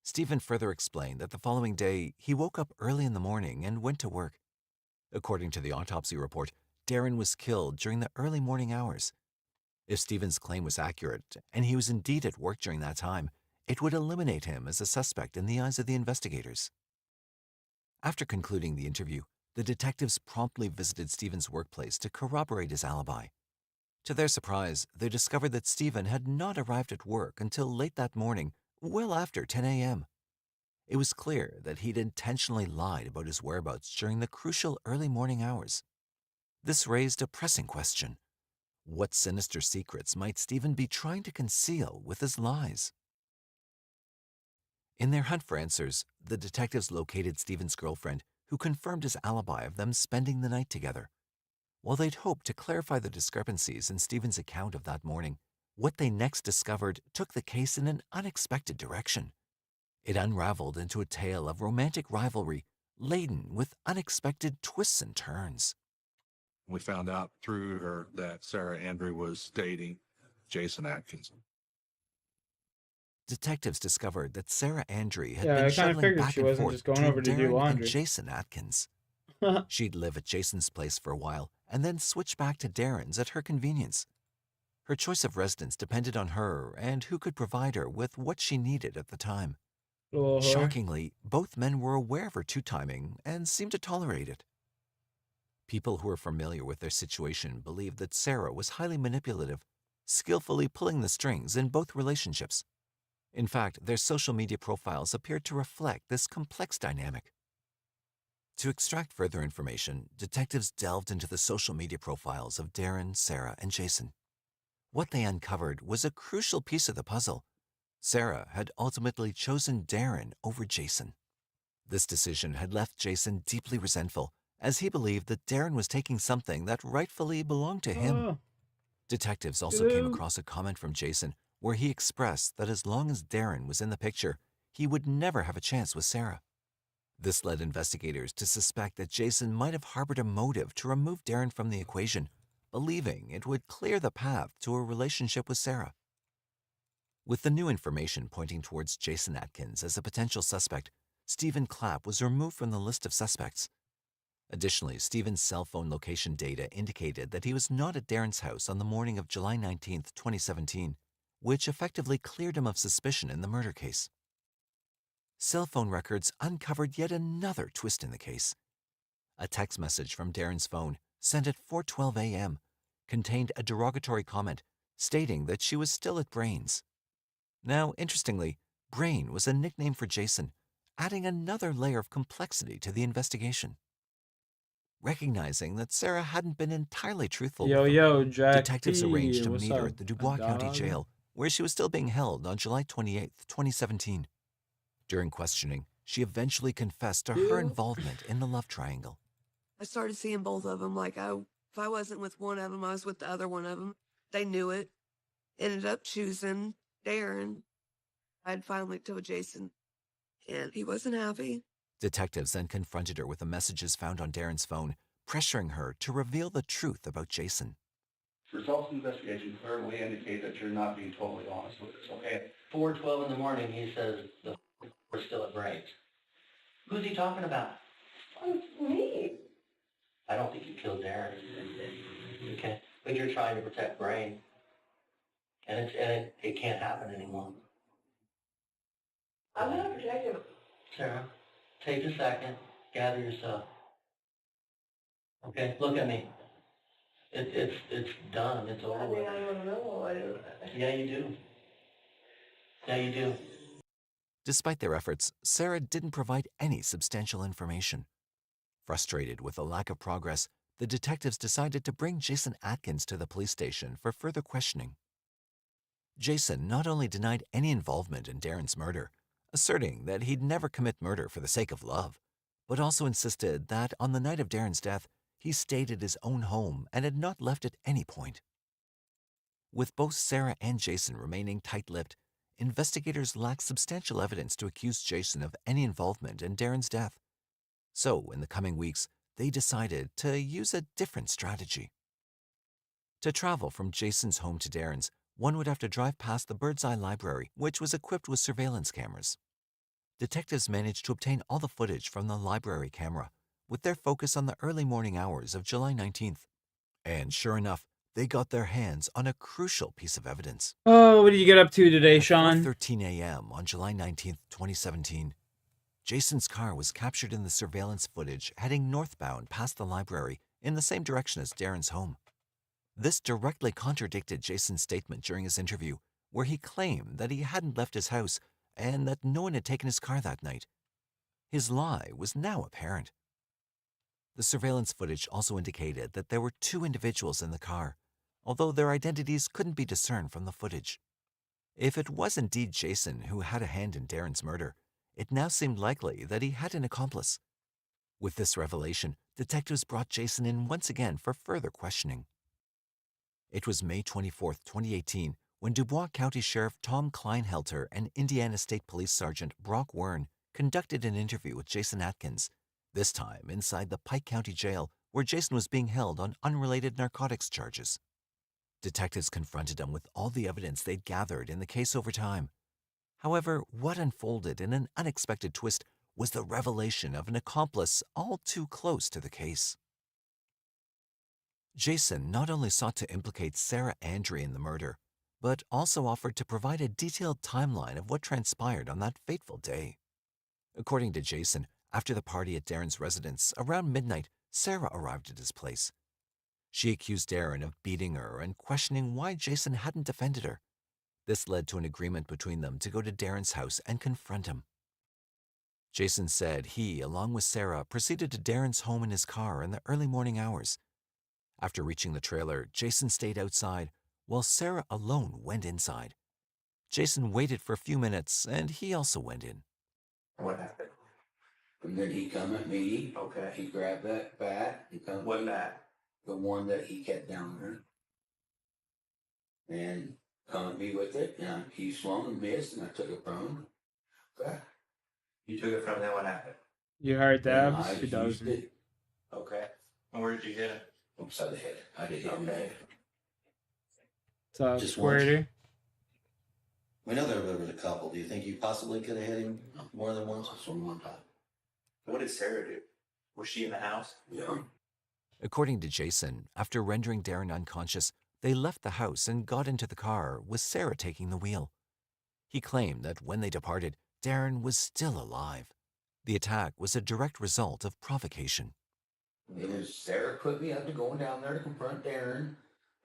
Stephen further explained that the following day, he woke up early in the morning and went to work. According to the autopsy report, Darren was killed during the early morning hours. If Stephen's claim was accurate, and he was indeed at work during that time, it would eliminate him as a suspect in the eyes of the investigators. After concluding the interview, the detectives promptly visited Stephen's workplace to corroborate his alibi. To their surprise, they discovered that Stephen had not arrived at work until late that morning, well after 10 a.m. It was clear that he'd intentionally lied about his whereabouts during the crucial early morning hours. This raised a pressing question. What sinister secrets might Stephen be trying to conceal with his lies? In their hunt for answers, the detectives located Stephen's girlfriend, who confirmed his alibi of them spending the night together. While they'd hoped to clarify the discrepancies in Stephen's account of that morning, what they next discovered took the case in an unexpected direction. It unraveled into a tale of romantic rivalry, laden with unexpected twists and turns. We found out through her that Sarah Andrew was dating Jason Atkins. Detectives discovered that Sarah Andrew had Yeah, been I kind of shuttling figured back she and wasn't forth just going between over to do Darren and laundry. Jason Atkins. She'd live at Jason's place for a while and then switch back to Darren's at her convenience. Her choice of residence depended on her and who could provide her with what she needed at the time. Little whore. Shockingly, both men were aware of her two-timing and seemed to tolerate it. People who were familiar with their situation believed that Sarah was highly manipulative, skillfully pulling the strings in both relationships. In fact, their social media profiles appeared to reflect this complex dynamic. To extract further information, detectives delved into the social media profiles of Darren, Sarah, and Jason. What they uncovered was a crucial piece of the puzzle. Sarah had ultimately chosen Darren over Jason. This decision had left Jason deeply resentful, as he believed that Darren was taking something that rightfully belonged to him. Oh. Detectives also came across a comment from Jason where he expressed that as long as Darren was in the picture, he would never have a chance with Sarah. This led investigators to suspect that Jason might have harbored a motive to remove Darren from the equation, believing it would clear the path to a relationship with Sarah. With the new information pointing towards Jason Atkins as a potential suspect, Stephen Clapp was removed from the list of suspects. Additionally, Stephen's cell phone location data indicated that he was not at Darren's house on the morning of July 19, 2017, which effectively cleared him of suspicion in the murder case. Cell phone records uncovered yet another twist in the case. A text message from Darren's phone, sent at 4:12 a.m., contained a derogatory comment stating that she was still at Brains. Now, interestingly, Brain was a nickname for Jason, adding another layer of complexity to the investigation. Recognizing that Sarah hadn't been entirely truthful with them, Jack detectives arranged to What's meet her up, at the Dubois County dog? Jail, where she was still being held on July 28, 2017. During questioning, she eventually confessed to her involvement in the love triangle. I started seeing both of them. Like, if I wasn't with one of them, I was with the other one of them. They knew it. Ended up choosing Darren. I'd finally told Jason, and he wasn't happy. Detectives then confronted her with the messages found on Darren's phone, pressuring her to reveal the truth about Jason. Results of the investigation clearly indicate that you're not being totally honest with us, okay? 4:12 in the morning, he says we're still at Brains. Who's he talking about? Me. I don't think you killed Darren. Okay, but you're trying to protect Brain, and it can't happen anymore. I'm not protecting him. Sarah, take a second, gather yourself. Okay, look at me. It's done. It's over. I mean, I don't know. Yeah, you do. Yeah, you do. Despite their efforts, Sarah didn't provide any substantial information. Frustrated with the lack of progress, the detectives decided to bring Jason Atkins to the police station for further questioning. Jason not only denied any involvement in Darren's murder, asserting that he'd never commit murder for the sake of love, but also insisted that on the night of Darren's death, he stayed at his own home and had not left at any point. With both Sarah and Jason remaining tight-lipped, investigators lacked substantial evidence to accuse Jason of any involvement in Darren's death. So, in the coming weeks, they decided to use a different strategy. To travel from Jason's home to Darren's, one would have to drive past the Bird's Eye Library, which was equipped with surveillance cameras. Detectives managed to obtain all the footage from the library camera, with their focus on the early morning hours of July 19th. And sure enough, they got their hands on a crucial piece of evidence. Oh, what did you get up to today, Sean? At 4:13 a.m. on July 19th, 2017, Jason's car was captured in the surveillance footage heading northbound past the library in the same direction as Darren's home. This directly contradicted Jason's statement during his interview, where he claimed that he hadn't left his house and that no one had taken his car that night. His lie was now apparent. The surveillance footage also indicated that there were two individuals in the car, although their identities couldn't be discerned from the footage. If it was indeed Jason who had a hand in Darren's murder, it now seemed likely that he had an accomplice. With this revelation, detectives brought Jason in once again for further questioning. It was May 24, 2018, when Dubois County Sheriff Tom Kleinhelter and Indiana State Police Sergeant Brock Wern conducted an interview with Jason Atkins, this time inside the Pike County Jail, where Jason was being held on unrelated narcotics charges. Detectives confronted him with all the evidence they'd gathered in the case over time. However, what unfolded in an unexpected twist was the revelation of an accomplice all too close to the case. Jason not only sought to implicate Sarah Andre in the murder, but also offered to provide a detailed timeline of what transpired on that fateful day. According to Jason, after the party at Darren's residence, around midnight, Sarah arrived at his place. She accused Darren of beating her and questioning why Jason hadn't defended her. This led to an agreement between them to go to Darren's house and confront him. Jason said he, along with Sarah, proceeded to Darren's home in his car in the early morning hours. After reaching the trailer, Jason stayed outside, while Sarah alone went inside. Jason waited for a few minutes, and he also went in. What happened? And then he come at me. Okay. He grabbed that bat. What bat? The one that he kept down there. And come at me with it. And he swung and missed, and I took it from him. Okay. You took it from him. What happened? You heard Then that? I He does. used it. Okay. And where did you hit it? Upside the head. I did hit him. Okay. What's up, Just Squirty? We know there was a couple. Do you think you possibly could have hit him more than once? Just one time. What did Sarah do? Was she in the house? Yeah. According to Jason, after rendering Darren unconscious, they left the house and got into the car, with Sarah taking the wheel. He claimed that when they departed, Darren was still alive. The attack was a direct result of provocation. And then Sarah put me up to going down there to confront Darren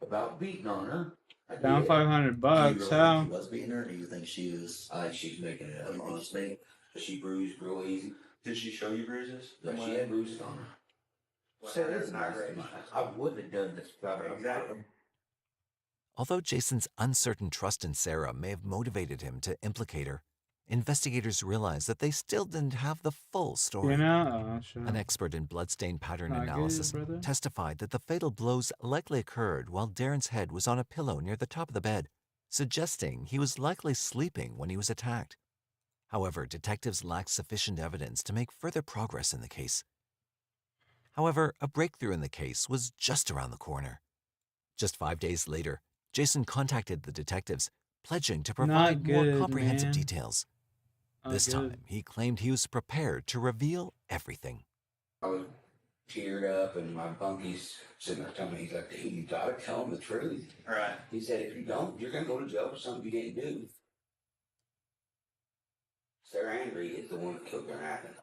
about beating on her. I Down did. $500. Do you really How? think he was beating her, or do you think she was? I think she's making it up, honestly. She bruised real easy. Did she show you bruises? Yeah, she had bruises on her. Sarah, it's not great. I wouldn't have done this. Exactly. Although Jason's uncertain trust in Sarah may have motivated him to implicate her, investigators realized that they still didn't have the full story. You know? Oh, sure. An expert in bloodstain pattern Not good, analysis brother. testified that the fatal blows likely occurred while Darren's head was on a pillow near the top of the bed, suggesting he was likely sleeping when he was attacked. However, detectives lacked sufficient evidence to make further progress in the case. However, a breakthrough in the case was just around the corner. Just 5 days later, Jason contacted the detectives, pledging to provide more good, comprehensive man. details. Not This good. time, he claimed he was prepared to reveal everything. I was teared up, and my bunky's sitting there telling me, he's like, "Hey, you gotta tell him the truth." Right. He said, "If you don't, you're gonna go to jail for something you didn't do." Sarah Andre is the one that killed Darren Atkins.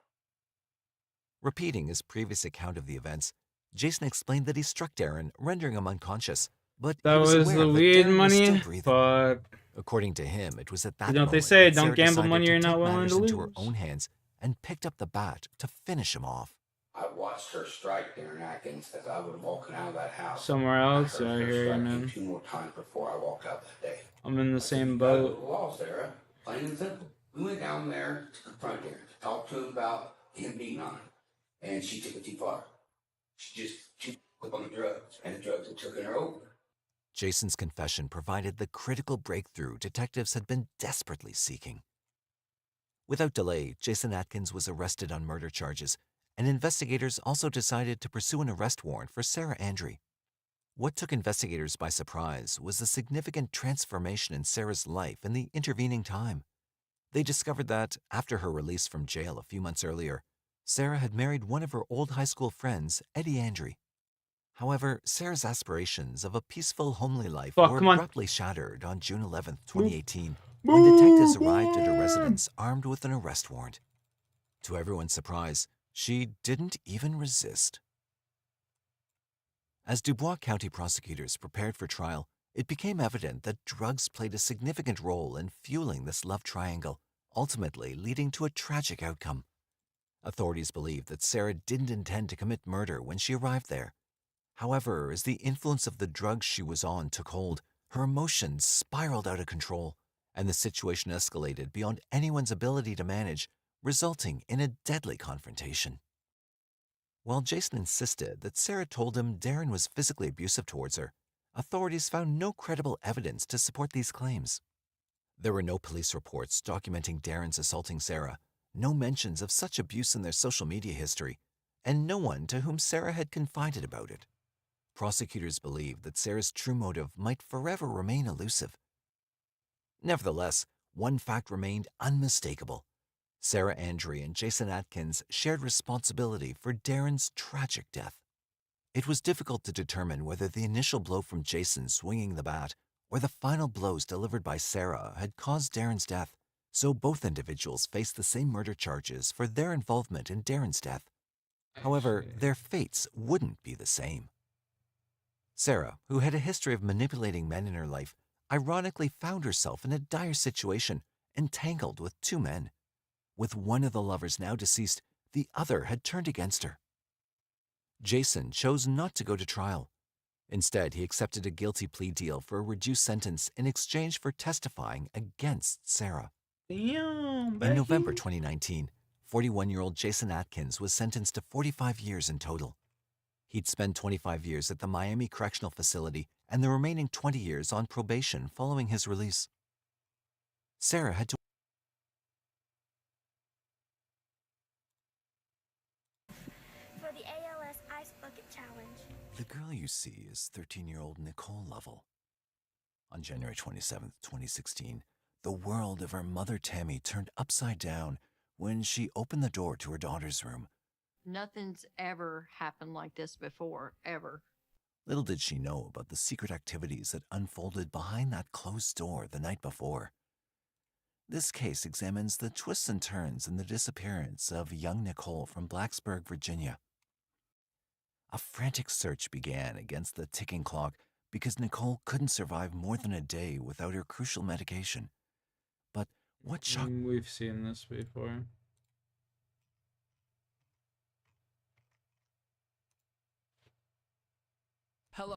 Repeating his previous account of the events, Jason explained that he struck Darren, rendering him unconscious, but That he was was aware the that weed Darren was still money? breathing. Fuck. According to him, it was at that You know what they moment say, that don't Sarah gamble decided money to you're take not willing matters to into her lose. own hands and picked up the bat to finish him off. I watched her strike Darren Atkins as I was walking out of that house. Somewhere else? I heard I her hear you, strike man. him 2 more times before I walked out that day. I'm in the same You gotta go to boat. the law, Sarah. Plain and simple. We went down there to confront Darren, to talk to him about him beating on her. And she took it too far. She put on the drugs, and the drugs had taken her over. Jason's confession provided the critical breakthrough detectives had been desperately seeking. Without delay, Jason Atkins was arrested on murder charges, and investigators also decided to pursue an arrest warrant for Sarah Andre. What took investigators by surprise was the significant transformation in Sarah's life in the intervening time. They discovered that, after her release from jail a few months earlier, Sarah had married one of her old high school friends, Eddie Andre. However, Sarah's aspirations of a peaceful, homely life were come on. abruptly shattered on June 11, 2018, when detectives arrived at her residence armed with an arrest warrant. To everyone's surprise, she didn't even resist. As Dubois County prosecutors prepared for trial, it became evident that drugs played a significant role in fueling this love triangle, ultimately leading to a tragic outcome. Authorities believe that Sarah didn't intend to commit murder when she arrived there. However, as the influence of the drugs she was on took hold, her emotions spiraled out of control, and the situation escalated beyond anyone's ability to manage, resulting in a deadly confrontation. While Jason insisted that Sarah told him Darren was physically abusive towards her, authorities found no credible evidence to support these claims. There were no police reports documenting Darren's assaulting Sarah, no mentions of such abuse in their social media history, and no one to whom Sarah had confided about it. Prosecutors believed that Sarah's true motive might forever remain elusive. Nevertheless, one fact remained unmistakable. Sarah Andre and Jason Atkins shared responsibility for Darren's tragic death. It was difficult to determine whether the initial blow from Jason swinging the bat or the final blows delivered by Sarah had caused Darren's death, so both individuals faced the same murder charges for their involvement in Darren's death. However, their fates wouldn't be the same. Sarah, who had a history of manipulating men in her life, ironically found herself in a dire situation, entangled with two men. With one of the lovers now deceased, the other had turned against her. Jason chose not to go to trial. Instead, he accepted a guilty plea deal for a reduced sentence in exchange for testifying against Sarah. Damn, In November 2019, 41-year-old Jason Atkins was sentenced to 45 years in total. He'd spend 25 years at the Miami Correctional Facility and the remaining 20 years on probation following his release. Sarah had to for the ALS Ice Bucket Challenge. The girl you see is 13-year-old Nicole Lovell. On January 27, 2016, the world of her mother Tammy turned upside down when she opened the door to her daughter's room. Nothing's ever happened like this before, ever. Little did she know about the secret activities that unfolded behind that closed door the night before. This case examines the twists and turns in the disappearance of young Nicole from Blacksburg, Virginia. A frantic search began against the ticking clock because Nicole couldn't survive more than a day without her crucial medication. But what shocked... We've seen this before. Hello.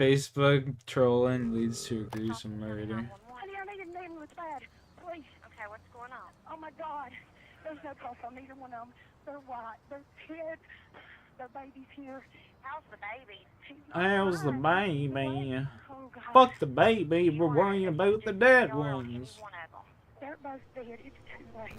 Facebook trolling leads to a gruesome murder. Honey, I need a name with bad. Please. Okay, what's going on? Oh my God. There's no pulse on either one of them. They're white. They're kids. Their baby's here. How's the baby? How's the baby? Oh God. Fuck the baby, we're worrying about the dead ones. They're both dead. It's too late.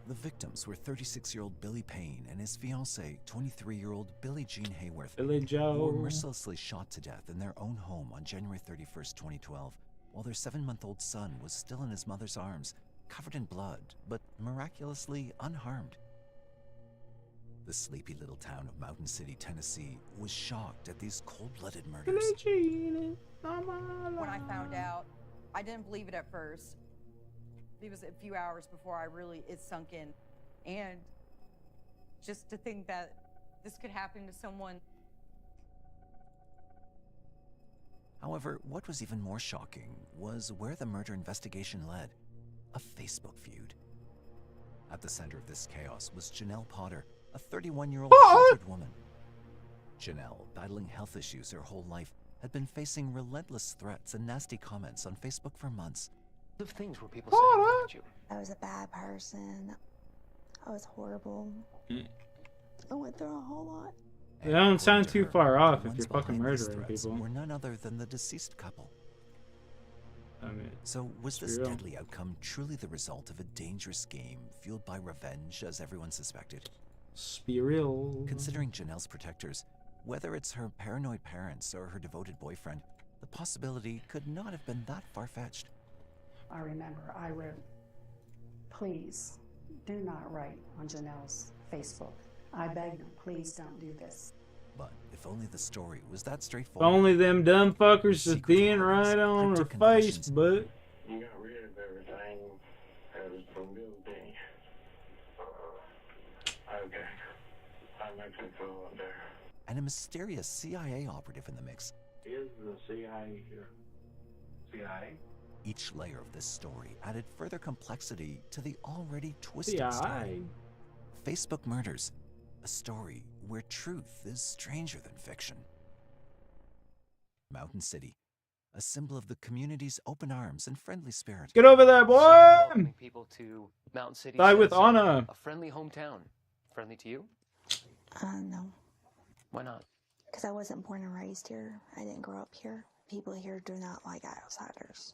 The victims were 36-year-old Billy Payne and his fiancée, 23-year-old Billie Jean Hayworth, Billy Joe, who were mercilessly shot to death in their own home on January 31st, 2012, while their 7-month-old son was still in his mother's arms, covered in blood, but miraculously unharmed. The sleepy little town of Mountain City, Tennessee, was shocked at these cold-blooded murders. When I found out, I didn't believe it at first. It was a few hours before it sunk in. And just to think that this could happen to someone. However, what was even more shocking was where the murder investigation led: a Facebook feud. At the center of this chaos was Janelle Potter, a 31-year-old sheltered woman. Janelle, battling health issues her whole life, had been facing relentless threats and nasty comments on Facebook for months. Of things were people saying about you. I was a bad person. I was horrible. I went through a whole lot. They don't sound too far off The if ones you're fucking behind these murdering threats people. were none other than the deceased couple. I mean, So was this real. deadly outcome truly the result of a dangerous game fueled by revenge, as everyone suspected? Spiritual. Considering Janelle's protectors, whether it's her paranoid parents or her devoted boyfriend, the possibility could not have been that far-fetched. I remember I wrote, "Please do not write on Janelle's Facebook. I beg them, please don't do this." But if only the story was that If straightforward. only them dumb fuckers just Secret being orders, right on her cryptic confessions. Facebook. You got rid of everything that was from building. Okay. I'm actually full up there. And a mysterious CIA operative in the mix. Is the CIA here? CIA? Each layer of this story added further complexity to the already twisted story. Facebook murders, a story where truth is stranger than fiction. Mountain City, a symbol of the community's open arms and friendly spirit. Get over there, boy! Welcoming people to Mountain City. Die with says, honor. A friendly hometown. Friendly to you? No. Why not? Because I wasn't born and raised here. I didn't grow up here. People here do not like outsiders.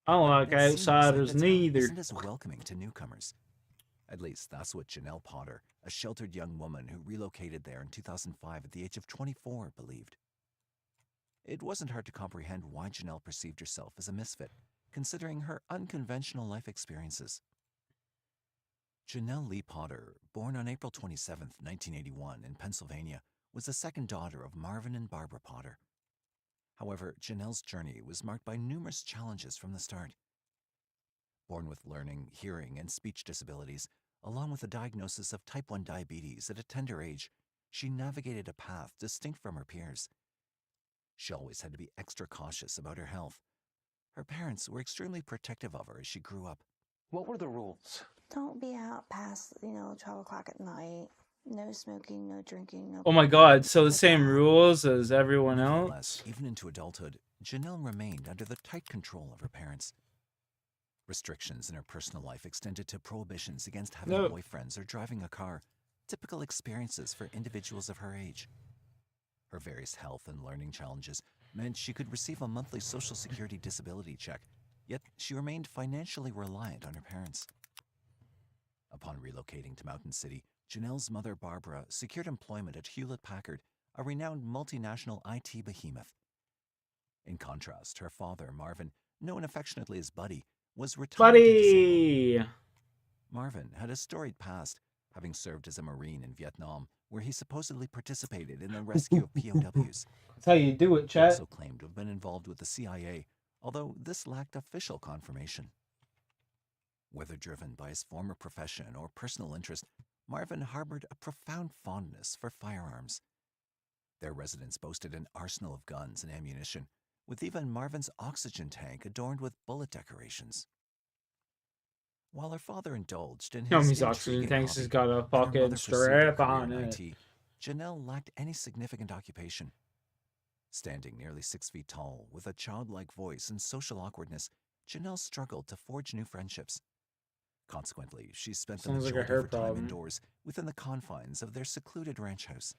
I don't like It seems like outsiders the town neither. Isn't as welcoming to newcomers. At least that's what Janelle Potter, a sheltered young woman who relocated there in 2005 at the age of 24, believed. It wasn't hard to comprehend why Janelle perceived herself as a misfit, considering her unconventional life experiences. Janelle Lee Potter, born on April 27, 1981 in Pennsylvania, was the second daughter of Marvin and Barbara Potter. However, Janelle's journey was marked by numerous challenges from the start. Born with learning, hearing, and speech disabilities, Along with a diagnosis of type 1 diabetes at a tender age, she navigated a path distinct from her peers. She always had to be extra cautious about her health. Her parents were extremely protective of her as she grew up. What were the rules? Don't be out past, 12 o'clock at night. No smoking, no drinking, no... Oh my god, so the same rules as everyone else? Even into adulthood, Janelle remained under the tight control of her parents. Restrictions in her personal life extended to prohibitions against having boyfriends or driving a car, typical experiences for individuals of her age. Her various health and learning challenges meant she could receive a monthly Social Security disability check, yet she remained financially reliant on her parents. Upon relocating to Mountain City, Janelle's mother, Barbara, secured employment at Hewlett-Packard, a renowned multinational IT behemoth. In contrast, her father, Marvin, known affectionately as Buddy, was retired and disabled. Marvin had a storied past, having served as a Marine in Vietnam, where he supposedly participated in the rescue of POWs. That's how you do it, He chat. also claimed to have been involved with the CIA, although this lacked official confirmation. Whether driven by his former profession or personal interest, Marvin harbored a profound fondness for firearms. Their residence boasted an arsenal of guns and ammunition, with even Marvin's oxygen tank adorned with bullet decorations. While her father indulged in his His oxygen intriguing tanks hobby, has got a and her fucking mother pursued a strap career on in it. IT, Janelle lacked any significant occupation. Standing nearly 6 feet tall, with a childlike voice and social awkwardness, Janelle struggled to forge new friendships. Consequently, she spent the Sounds like a majority hair of her time problem. indoors within the confines of their secluded ranch house.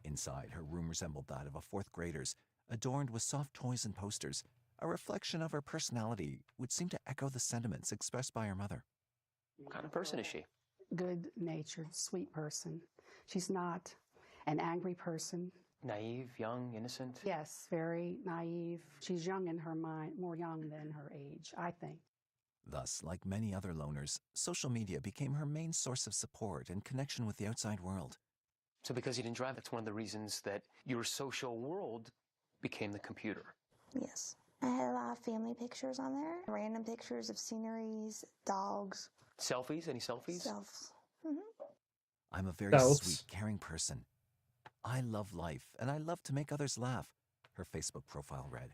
Inside, her room resembled that of a fourth grader's, adorned with soft toys and posters, a reflection of her personality which seemed to echo the sentiments expressed by her mother. What kind of person is she? Good-natured, sweet person. She's not an angry person. Naive, young, innocent? Yes, very naive. She's young in her mind, more young than her age, I think. Thus, like many other loners, social media became her main source of support and connection with the outside world. So because you didn't drive, that's one of the reasons that your social world became the computer. Yes. I had a lot of family pictures on there. Random pictures of sceneries, dogs. Selfies? Any selfies? Selves. I'm a very Selves. sweet, caring person. I love life, and I love to make others laugh, her Facebook profile read.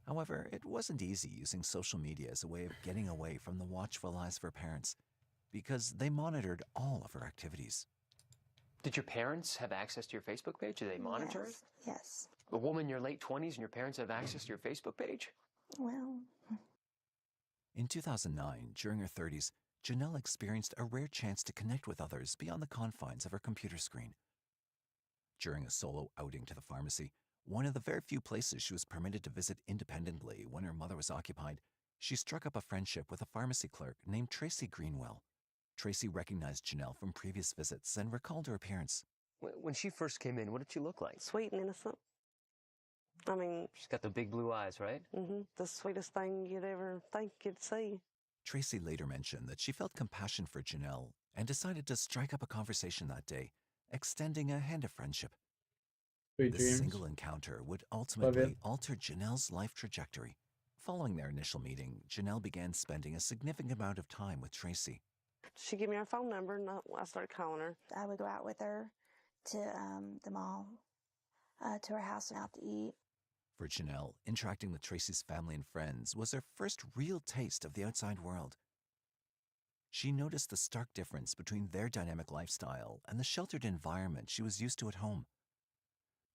However, it wasn't easy using social media as a way of getting away from the watchful eyes of her parents, because they monitored all of her activities. Did your parents have access to your Facebook page? Did they monitor it? Yes. A woman in your late 20s and your parents have access to your Facebook page? Well. In 2009, during her 30s, Janelle experienced a rare chance to connect with others beyond the confines of her computer screen. During a solo outing to the pharmacy, one of the very few places she was permitted to visit independently when her mother was occupied, she struck up a friendship with a pharmacy clerk named Tracy Greenwell. Tracy recognized Janelle from previous visits and recalled her appearance. When she first came in, what did she look like? Sweet and innocent. I mean... She's got the big blue eyes, right? The sweetest thing you'd ever think you'd see. Tracy later mentioned that she felt compassion for Janelle and decided to strike up a conversation that day, extending a hand of friendship. Sweet This dreams. single encounter would Love ultimately it. alter Janelle's life trajectory. Following their initial meeting, Janelle began spending a significant amount of time with Tracy. She gave me her phone number, and I started calling her. I would go out with her to the mall, to her house and out to eat. For Janelle, interacting with Tracy's family and friends was her first real taste of the outside world. She noticed the stark difference between their dynamic lifestyle and the sheltered environment she was used to at home.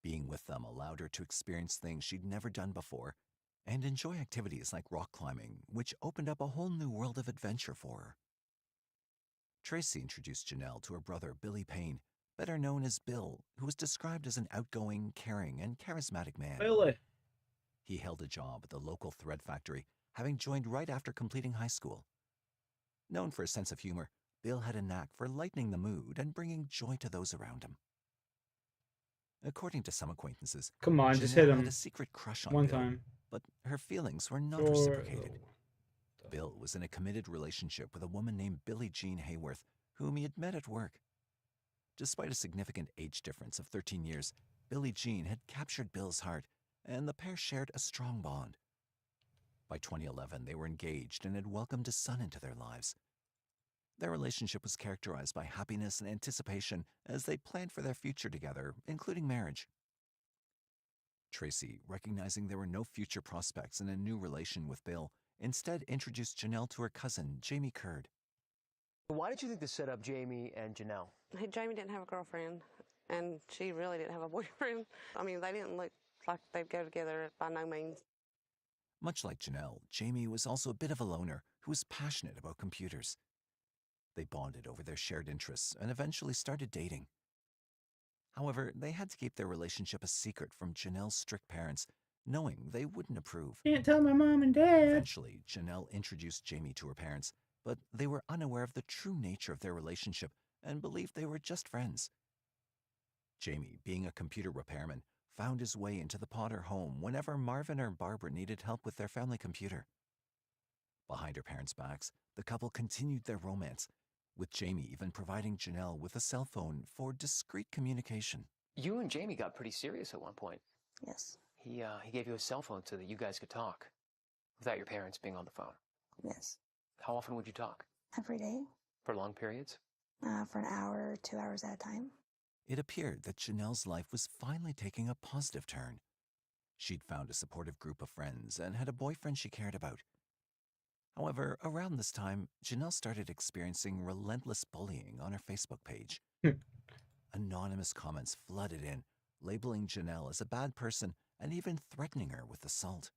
Being with them allowed her to experience things she'd never done before and enjoy activities like rock climbing, which opened up a whole new world of adventure for her. Tracy introduced Janelle to her brother, Billy Payne, better known as Bill, who was described as an outgoing, caring, and charismatic man. Billy. He held a job at the local thread factory, having joined right after completing high school. Known for a sense of humor, Bill had a knack for lightening the mood and bringing joy to those around him. According to some acquaintances, Come on, Janelle just hit him. had a secret crush on One Bill, time. but her feelings were not Sure. reciprocated. Bill was in a committed relationship with a woman named Billie Jean Hayworth, whom he had met at work. Despite a significant age difference of 13 years, Billie Jean had captured Bill's heart, and the pair shared a strong bond. By 2011, they were engaged and had welcomed a son into their lives. Their relationship was characterized by happiness and anticipation as they planned for their future together, including marriage. Tracy, recognizing there were no future prospects in a new relation with Bill, instead introduced Janelle to her cousin, Jamie Curd. Why did you think to set up Jamie and Janelle? Jamie didn't have a girlfriend, and she really didn't have a boyfriend. I mean, they didn't look like they'd go together by no means. Much like Janelle, Jamie was also a bit of a loner who was passionate about computers. They bonded over their shared interests and eventually started dating. However, they had to keep their relationship a secret from Janelle's strict parents, knowing they wouldn't approve. Can't tell my mom and dad. Eventually, Janelle introduced Jamie to her parents, but they were unaware of the true nature of their relationship and believed they were just friends. Jamie, being a computer repairman, found his way into the Potter home whenever Marvin or Barbara needed help with their family computer. Behind her parents' backs, the couple continued their romance, with Jamie even providing Janelle with a cell phone for discreet communication. You and Jamie got pretty serious at one point. Yes. He gave you a cell phone so that you guys could talk without your parents being on the phone. Yes. How often would you talk? Every day. For long periods? For an hour, 2 hours at a time. It appeared that Janelle's life was finally taking a positive turn. She'd found a supportive group of friends and had a boyfriend she cared about. However, around this time, Janelle started experiencing relentless bullying on her Facebook page. Anonymous comments flooded in, labeling Janelle as a bad person and even threatening her with assault.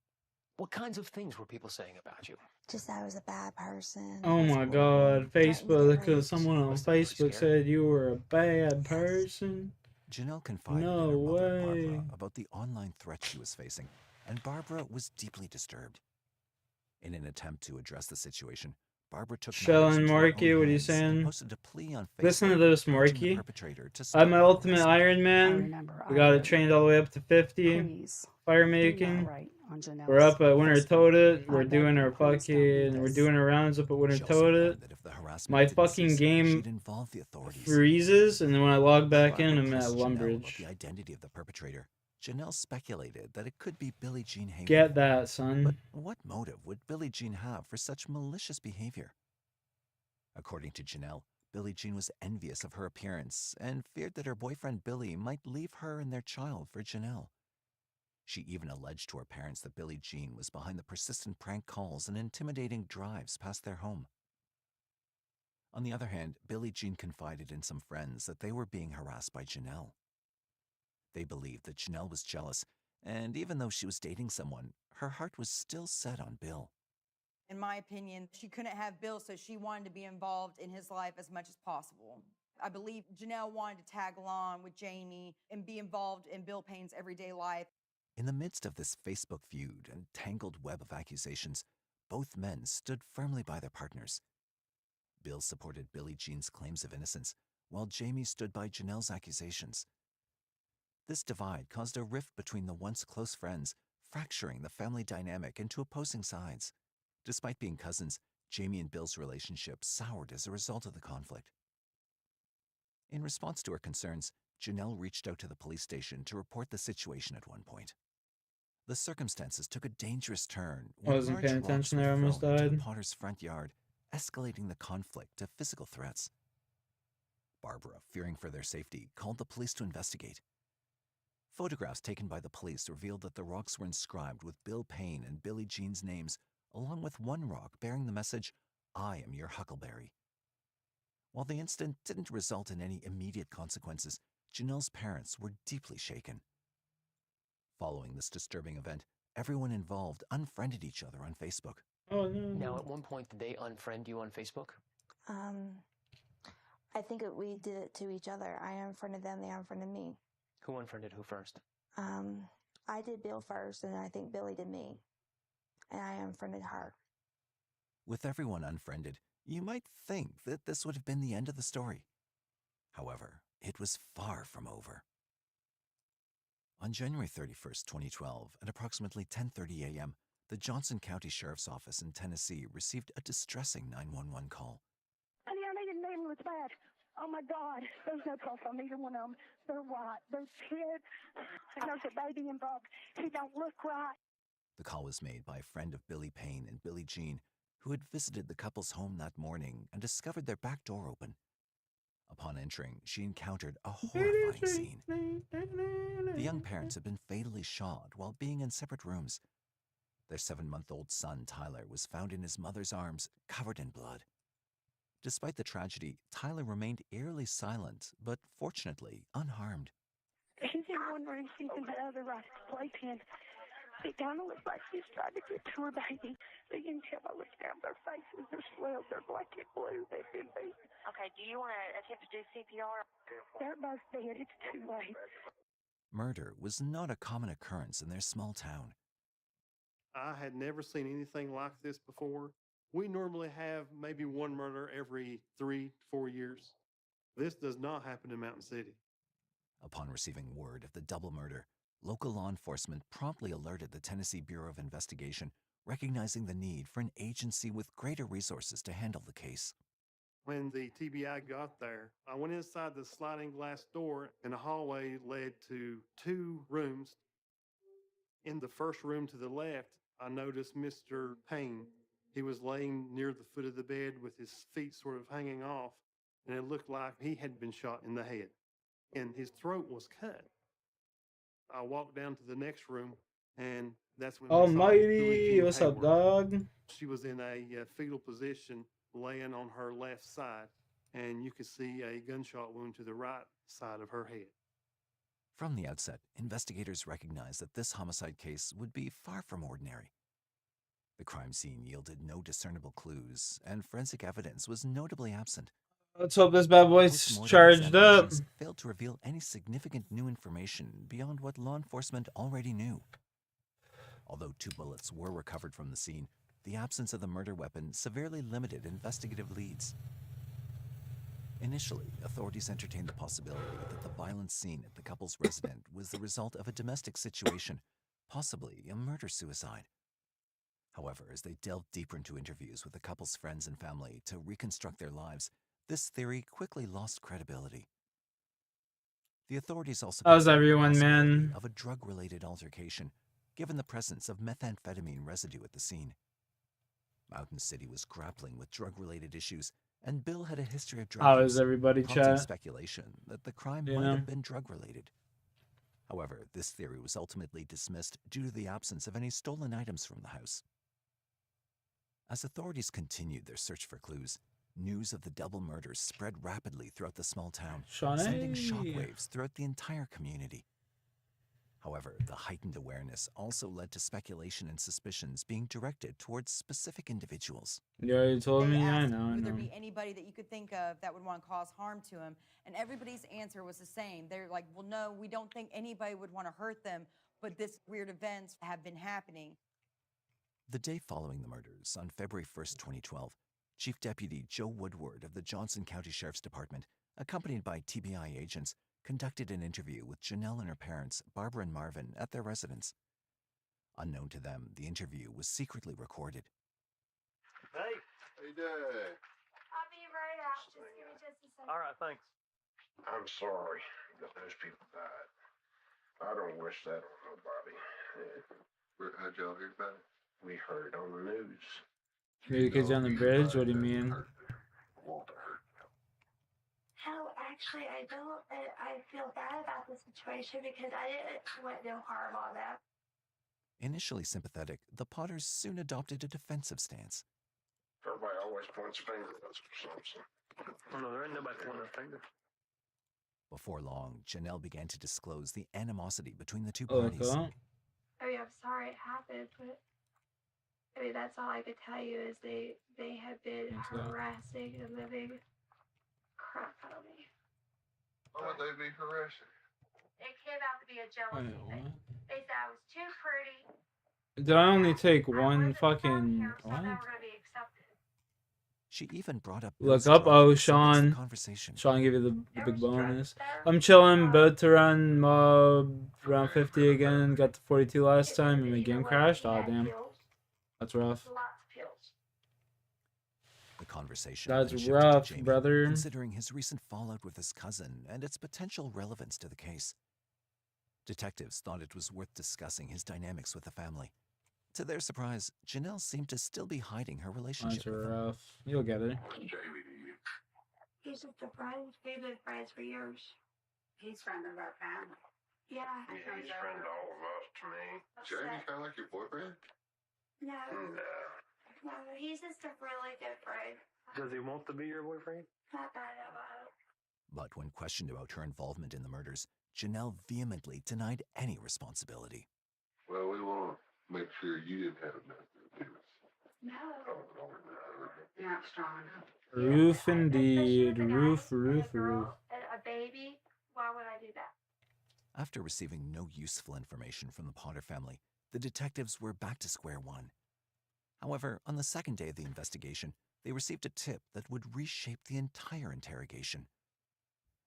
What kinds of things were people saying about you? Just that I was a bad person. Oh my God, Facebook, because someone on Facebook said you were a bad person. Janelle confided No in her mother, way. Barbara, about the online threats she was facing, and Barbara was deeply disturbed. In an attempt to address the situation, Barbara took matters Shellin into her own Marky, what are you hands and saying? posted a plea on Facebook, Listen to this, urging the Marky. perpetrator to I'm stop my her ultimate harassment. Iron Man. remember We got I it trained all the way up to 50. Please, Fire do making. not write on Janelle's We're up at Winter Facebook. Toted. I We're beg doing you, our please don't do fucking. We're this. doing our rounds up at Winter She also Toted. warned that if the harassment My didn't fucking cease, game she'd involve the authorities. freezes, and then when I log back Barbara in, I'm at pressed Janelle about Lumbridge. the identity of the perpetrator. Janelle speculated that it could be Billie Jean Hager. Get that, son. But what motive would Billie Jean have for such malicious behavior? According to Janelle, Billie Jean was envious of her appearance and feared that her boyfriend Billy might leave her and their child for Janelle. She even alleged to her parents that Billie Jean was behind the persistent prank calls and intimidating drives past their home. On the other hand, Billie Jean confided in some friends that they were being harassed by Janelle. They believed that Janelle was jealous, and even though she was dating someone, her heart was still set on Bill. In my opinion, she couldn't have Bill, so she wanted to be involved in his life as much as possible. I believe Janelle wanted to tag along with Jamie and be involved in Bill Payne's everyday life. In the midst of this Facebook feud and tangled web of accusations, both men stood firmly by their partners. Bill supported Billie Jean's claims of innocence, while Jamie stood by Janelle's accusations. This divide caused a rift between the once close friends, fracturing the family dynamic into opposing sides. Despite being cousins, Jamie and Bill's relationship soured as a result of the conflict. In response to her concerns, Janelle reached out to the police station to report the situation at one point. The circumstances took a dangerous turn when Wasn't large paying rocks attention were there, almost thrown into the died. Potter's front yard, escalating the conflict to physical threats. Barbara, fearing for their safety, called the police to investigate. Photographs taken by the police revealed that the rocks were inscribed with Bill Payne and Billie Jean's names, along with one rock bearing the message, "I am your Huckleberry." While the incident didn't result in any immediate consequences, Janelle's parents were deeply shaken. Following this disturbing event, everyone involved unfriended each other on Facebook. Oh, no. Now, at one point, did they unfriend you on Facebook? I think we did it to each other. I unfriended them, they unfriended me. Who unfriended who first? I did Bill first, and I think Billy did me. And I unfriended her. With everyone unfriended, you might think that this would have been the end of the story. However, it was far from over. On January 31st, 2012, at approximately 10:30 a.m., the Johnson County Sheriff's Office in Tennessee received a distressing 911 call. Honey, I need an ambulance back. Oh my God, there's no pulse on either one of them. They're white. They're kids. And there's a baby involved. He don't look right. The call was made by a friend of Billy Payne and Billie Jean, who had visited the couple's home that morning and discovered their back door open. Upon entering, she encountered a horrifying scene. The young parents had been fatally shot while being in separate rooms. Their 7-month-old son, Tyler, was found in his mother's arms, covered in blood. Despite the tragedy, Tyler remained eerily silent, but fortunately unharmed. He's in one room, she's in the other, right at the playpen. It kind of looks like she's trying to get to her baby. But you can tell by looking down their faces, they're swelled, they're black and blue, they've been beaten. Okay, do you want to attempt to do CPR? They're both dead, it's too late. Murder was not a common occurrence in their small town. I had never seen anything like this before. We normally have maybe one murder every 3 to 4 years. This does not happen in Mountain City. Upon receiving word of the double murder, local law enforcement promptly alerted the Tennessee Bureau of Investigation, recognizing the need for an agency with greater resources to handle the case. When the TBI got there, I went inside the sliding glass door, and a hallway led to 2 rooms. In the first room to the left, I noticed Mr. Payne. He was laying near the foot of the bed with his feet sort of hanging off, and it looked like he had been shot in the head, and his throat was cut. I walked down to the next room, and that's when Almighty, what's up, dog? She was in a fetal position, laying on her left side, and you could see a gunshot wound to the right side of her head. From the outset, investigators recognized that this homicide case would be far from ordinary. The crime scene yielded no discernible clues, and forensic evidence was notably absent. Let's hope this bad boy's charged up. Failed to reveal any significant new information beyond what law enforcement already knew. Although 2 bullets were recovered from the scene, the absence of the murder weapon severely limited investigative leads. Initially, authorities entertained the possibility that the violent scene at the couple's residence was the result of a domestic situation, possibly a murder-suicide. However, as they delved deeper into interviews with the couple's friends and family to reconstruct their lives, this theory quickly lost credibility. The authorities also how's everyone, man? Of a drug-related altercation, given the presence of methamphetamine residue at the scene. Mountain City was grappling with drug-related issues, and Bill had a history of drug How use, is everybody, prompting chat? speculation that the crime might have been drug-related. However, this theory was ultimately dismissed due to the absence of any stolen items from the house. As authorities continued their search for clues, news of the double murders spread rapidly throughout the small town, sending shockwaves throughout the entire community. However, the heightened awareness also led to speculation and suspicions being directed towards specific individuals. You already told me, I know. Would there be anybody that you could think of that would want to cause harm to him? And everybody's answer was the same. They're like, well, no, we don't think anybody would want to hurt them, but this weird events have been happening. The day following the murders, on February 1st, 2012, Chief Deputy Joe Woodward of the Johnson County Sheriff's Department, accompanied by TBI agents, conducted an interview with Janelle and her parents, Barbara and Marvin, at their residence. Unknown to them, the interview was secretly recorded. Hey, how you doing? I'll be right out. Just give me just a second. All right, thanks. I'm sorry that those people died. I don't wish that on nobody. How'd y'all hear about it? We heard on the news. Maybe kids on the bridge? What do you mean? No, actually, I don't. I feel bad about the situation because I didn't want no harm on them. Initially sympathetic, the Potters soon adopted a defensive stance. Everybody always points fingers at something. No, there ain't nobody pointing a finger. Before long, Janelle began to disclose the animosity between the two parties. I mean, I'm sorry it happened, but I mean, that's all I could tell you is they have been harassing the living crap out of me. Why would they be harassing? It came out to be a jealousy thing. They said I was too pretty. Did I only take one fucking... What? She even brought up... Look up, oh, Sean. Sean gave you the big bonus. I'm chilling, about to run mob around 50 again. Got to 42 last time, and my game crashed. Aw, damn. That's rough. The conversation That's rough, Jamie, brother. considering his recent fallout with his cousin and its potential relevance to the case. Detectives thought it was worth discussing his dynamics with the family. To their surprise, Janelle seemed to still be hiding her That's relationship with them. rough. You'll get it. He's just a friend. We've been friends for years. He's friend of our family. Yeah. Yeah, he's friend of all of us to me. Jamie kind of like your boyfriend? No. No. No, he's just a really good friend. Does he want to be your boyfriend? Not that I know of. But when questioned about her involvement in the murders, Janelle vehemently denied any responsibility. Well, we want to make sure you didn't have nothing to do with it. No. You're not strong enough. Roof indeed. Roof. A baby? Why would I do that? After receiving no useful information from the Potter family, the detectives were back to square one. However, on the second day of the investigation, they received a tip that would reshape the entire interrogation.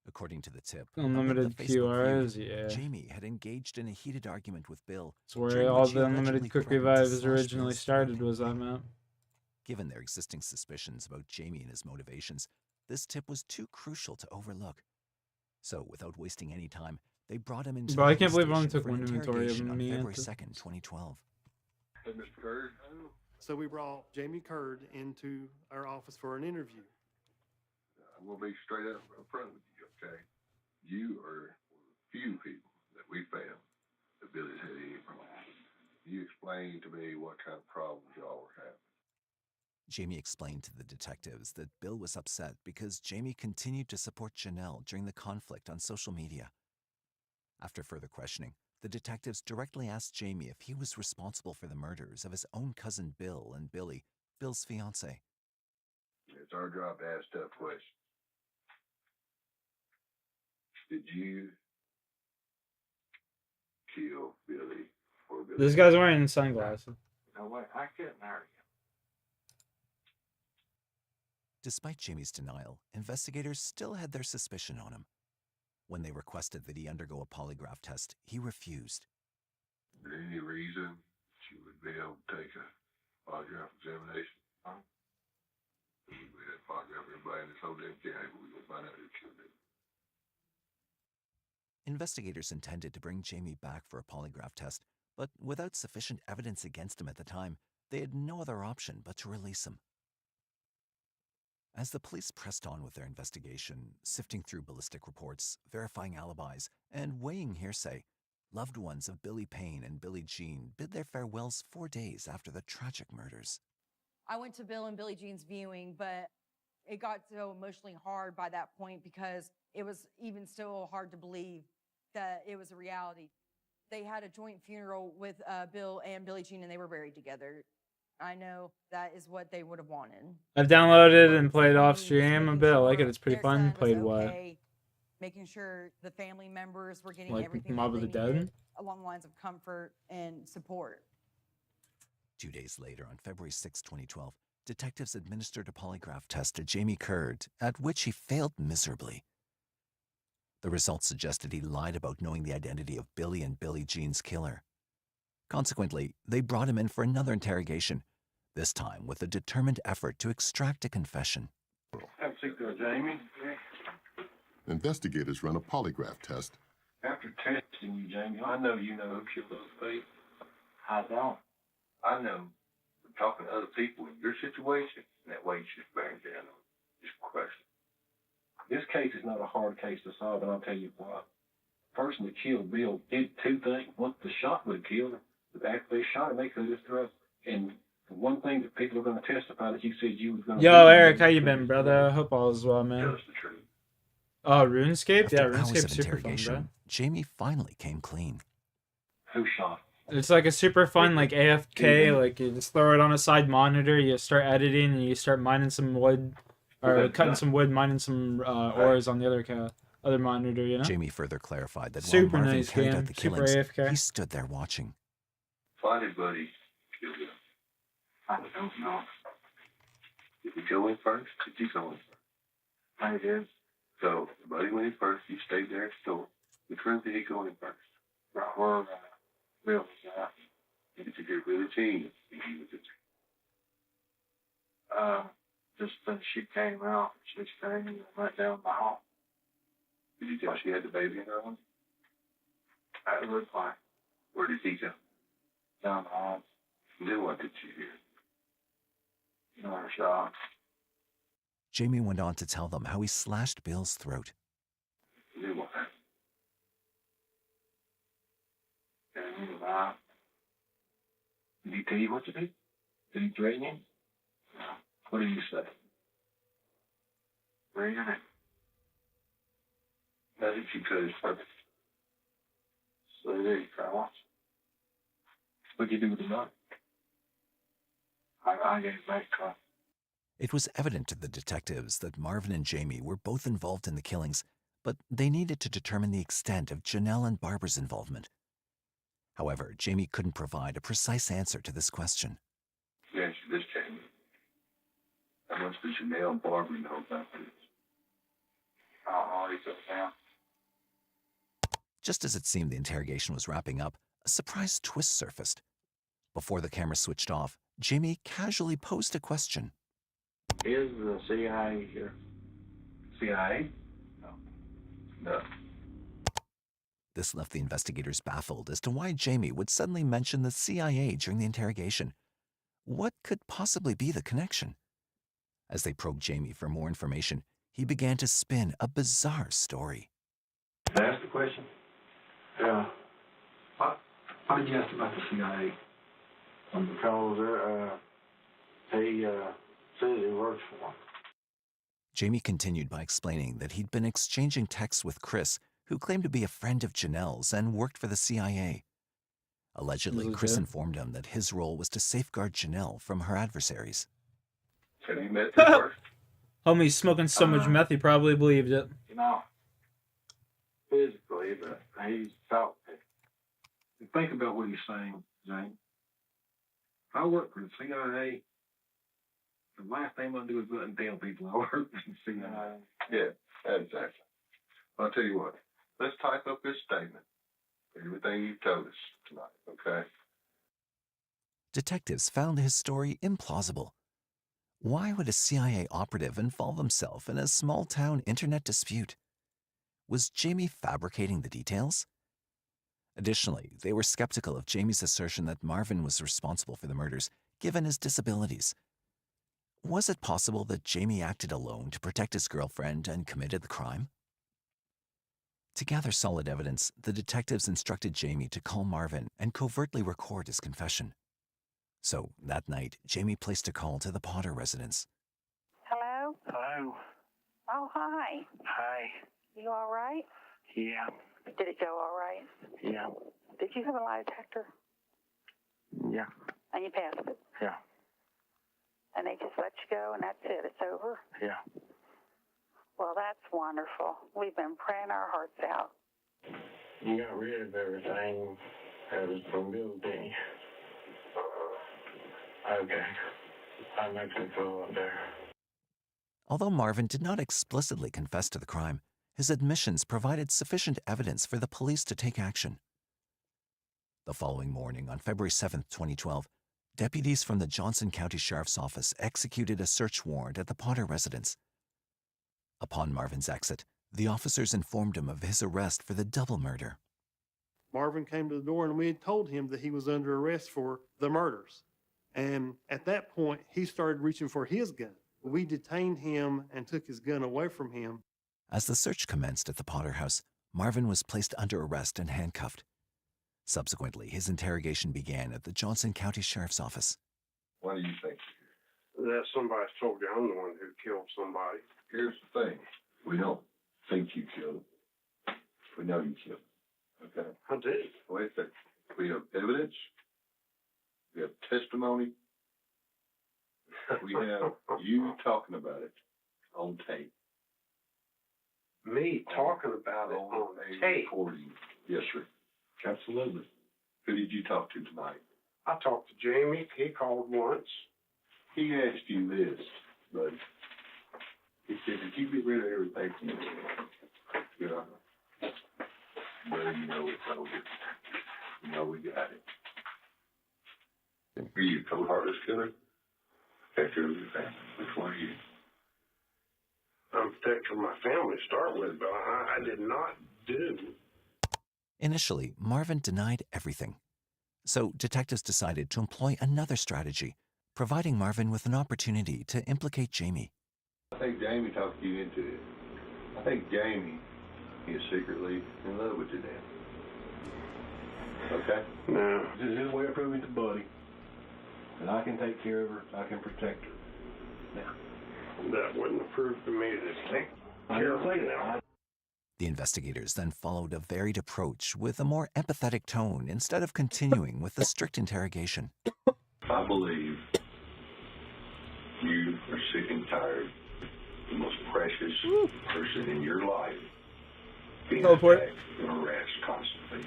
According to the tip, Unlimited QRs, yeah. Jamie had engaged in a heated argument with Bill. That's where all the unlimited quick revives originally started, was that map. Given their existing suspicions about Jamie and his motivations, this tip was too crucial to overlook. So, without wasting any time, they brought him into But the I can't believe I only station took for an one inventory of interrogation on me. February 2nd, 2012. Hey, Mr. Curd. So we brought Jamie Curd into our office for an interview. I'm going to be straight up front with you, okay? You are one of the few people that we found that Billy's had any problems. You explain to me what kind of problems y'all were having. Jamie explained to the detectives that Bill was upset because Jamie continued to support Janelle during the conflict on social media. After further questioning, the detectives directly asked Jamie if he was responsible for the murders of his own cousin Bill and Billy, Bill's fiancée. It's our job to ask tough questions. Did you kill Billy or Billy? This guy's wearing sunglasses. No way, I can't marry you. Despite Jamie's denial, investigators still had their suspicion on him. When they requested that he undergo a polygraph test, he refused. Is there any reason she would be able to take a polygraph examination? Huh? We had polygraph everybody in this whole damn county, but we're going to find out who killed him. Investigators intended to bring Jamie back for a polygraph test, but without sufficient evidence against him at the time, they had no other option but to release him. As the police pressed on with their investigation, sifting through ballistic reports, verifying alibis, and weighing hearsay, loved ones of Billy Payne and Billie Jean bid their farewells 4 days after the tragic murders. I went to Bill and Billie Jean's viewing, but it got so emotionally hard by that point because it was even still hard to believe that it was a reality. They had a joint funeral with Bill and Billie Jean, and they were buried together. I know that is what they would have wanted. I've downloaded and played off stream a bit. I like it. It's pretty fun. Played what? Making sure the family members were getting Like everything Mob that of they the needed Dead? along the lines of comfort and support. 2 days later, on February 6, 2012, detectives administered a polygraph test to Jamie Curd, at which he failed miserably. The results suggested he lied about knowing the identity of Billy and Billie Jean's killer. Consequently, they brought him in for another interrogation, this time with a determined effort to extract a confession. Have a seat there, Jamie. Investigators run a polygraph test. After testing you, Jamie, I know you know who killed those people. I don't. I know from talking to other people in your situation, and that way you just bearing down on just question. This case is not a hard case to solve, and I'll tell you why. The person that killed Bill did two things. Once the shot would have killed him, but after they shot him, they could have just thrust. And the one thing that people are going to testify that you said you was going to do. Yo, Eric, how you been, brother? I hope all is well, man. Tell us the truth. RuneScape? After Yeah, hours RuneScape's of super fun, bro. Jamie finally came clean. Who shot? It's like a super fun, like AFK, like you just throw it on a side monitor, you start editing, and you start mining some wood, or cutting some wood, mining some ores on the other monitor, you know? Jamie further clarified that Super while Marvin nice carried game, out the super killings, AFK. he stood there watching. Why did Buddy kill him? I don't know. Did he go in first? Did you go in first? I did. So, Buddy went in first, you stayed there at the store. Which room did he go in first? Right where Bill was at. Did you hear Billie Jean? Just when she came out, she came and went down the hall. Did you tell she had the baby in her arms? That looked like. Where did he go? Down the hall. Then what did you hear? You know, shot. Jamie went on to tell them how he slashed Bill's throat. Then what? And he lied. Did he tell you what to do? Did he threaten you? What did you say? Where are you at? That's what you could have said. So there you go. What'd you do with the knife? I gave it back to him. It was evident to the detectives that Marvin and Jamie were both involved in the killings, but they needed to determine the extent of Janelle and Barbara's involvement. However, Jamie couldn't provide a precise answer to this question. Answer this, Jamie. How much does Janelle and Barbara know about this? I'll already took down. Just as it seemed the interrogation was wrapping up, a surprise twist surfaced. Before the camera switched off, Jamie casually posed a question. Is the CIA here? CIA? No. No. This left the investigators baffled as to why Jamie would suddenly mention the CIA during the interrogation. What could possibly be the connection? As they probed Jamie for more information, he began to spin a bizarre story. Can I ask the question? Yeah. Why did you ask about the CIA? Because he says he works for him. Jamie continued by explaining that he'd been exchanging texts with Chris, who claimed to be a friend of Janelle's and worked for the CIA. Allegedly, Chris informed him that his role was to safeguard Janelle from her adversaries. Have you met this person? Homie's smoking so much meth, he probably believed it. You know, physically, but he's felt it. And think about what he's saying, Jane. If I work for the CIA, the last thing I'm going to do is go out and tell people I work for the CIA. Yeah, exactly. I'll tell you what. Let's type up this statement. Everything you've told us tonight, okay? Detectives found his story implausible. Why would a CIA operative involve himself in a small-town internet dispute? Was Jamie fabricating the details? Additionally, they were skeptical of Jamie's assertion that Marvin was responsible for the murders, given his disabilities. Was it possible that Jamie acted alone to protect his girlfriend and committed the crime? To gather solid evidence, the detectives instructed Jamie to call Marvin and covertly record his confession. So, that night, Jamie placed a call to the Potter residence. Hello? Hello. Oh, hi. Hi. You all right? Yeah. Did it go all right? Yeah. Did you have a lie detector? Yeah. And you passed it? Yeah. And they just let you go and that's it? It's over? Yeah. Well, that's wonderful. We've been praying our hearts out. You got rid of everything that was from Bill, didn't you? Okay. I'm not going to go up there. Although Marvin did not explicitly confess to the crime, his admissions provided sufficient evidence for the police to take action. The following morning, on February 7, 2012, deputies from the Johnson County Sheriff's Office executed a search warrant at the Potter residence. Upon Marvin's exit, the officers informed him of his arrest for the double murder. Marvin came to the door and we had told him that he was under arrest for the murders. And at that point, he started reaching for his gun. We detained him and took his gun away from him. As the search commenced at the Potter house, Marvin was placed under arrest and handcuffed. Subsequently, his interrogation began at the Johnson County Sheriff's Office. What do you think? That somebody's told you I'm the one who killed somebody. Here's the thing. We don't think you killed him. We know you killed him. Okay? I did. Wait a second. We have evidence. We have testimony. We have you talking about it on tape. Me talking about it on tape? Recording. Yes, sir. Absolutely. Who did you talk to tonight? I talked to Jamie. He called once. He asked you this, buddy. He said, did you get rid of everything from you? Yeah. Well, you know it's over. You know we got it. Are you a cold-hearted killer? Protector of your family. Which one are you? I'm protector of my family to start with, but I did not do. Initially, Marvin denied everything. So detectives decided to employ another strategy, providing Marvin with an opportunity to implicate Jamie. I think Jamie talked you into it. I think Jamie is secretly in love with Janelle. Okay? No. This is his way of proving to Buddy that I can take care of her, I can protect her. Now, That wouldn't have proved to me this thing. I didn't say that. The investigators then followed a varied approach with a more empathetic tone instead of continuing with the strict interrogation. I believe you are sick and tired of the most precious person in your life being attacked and harassed constantly.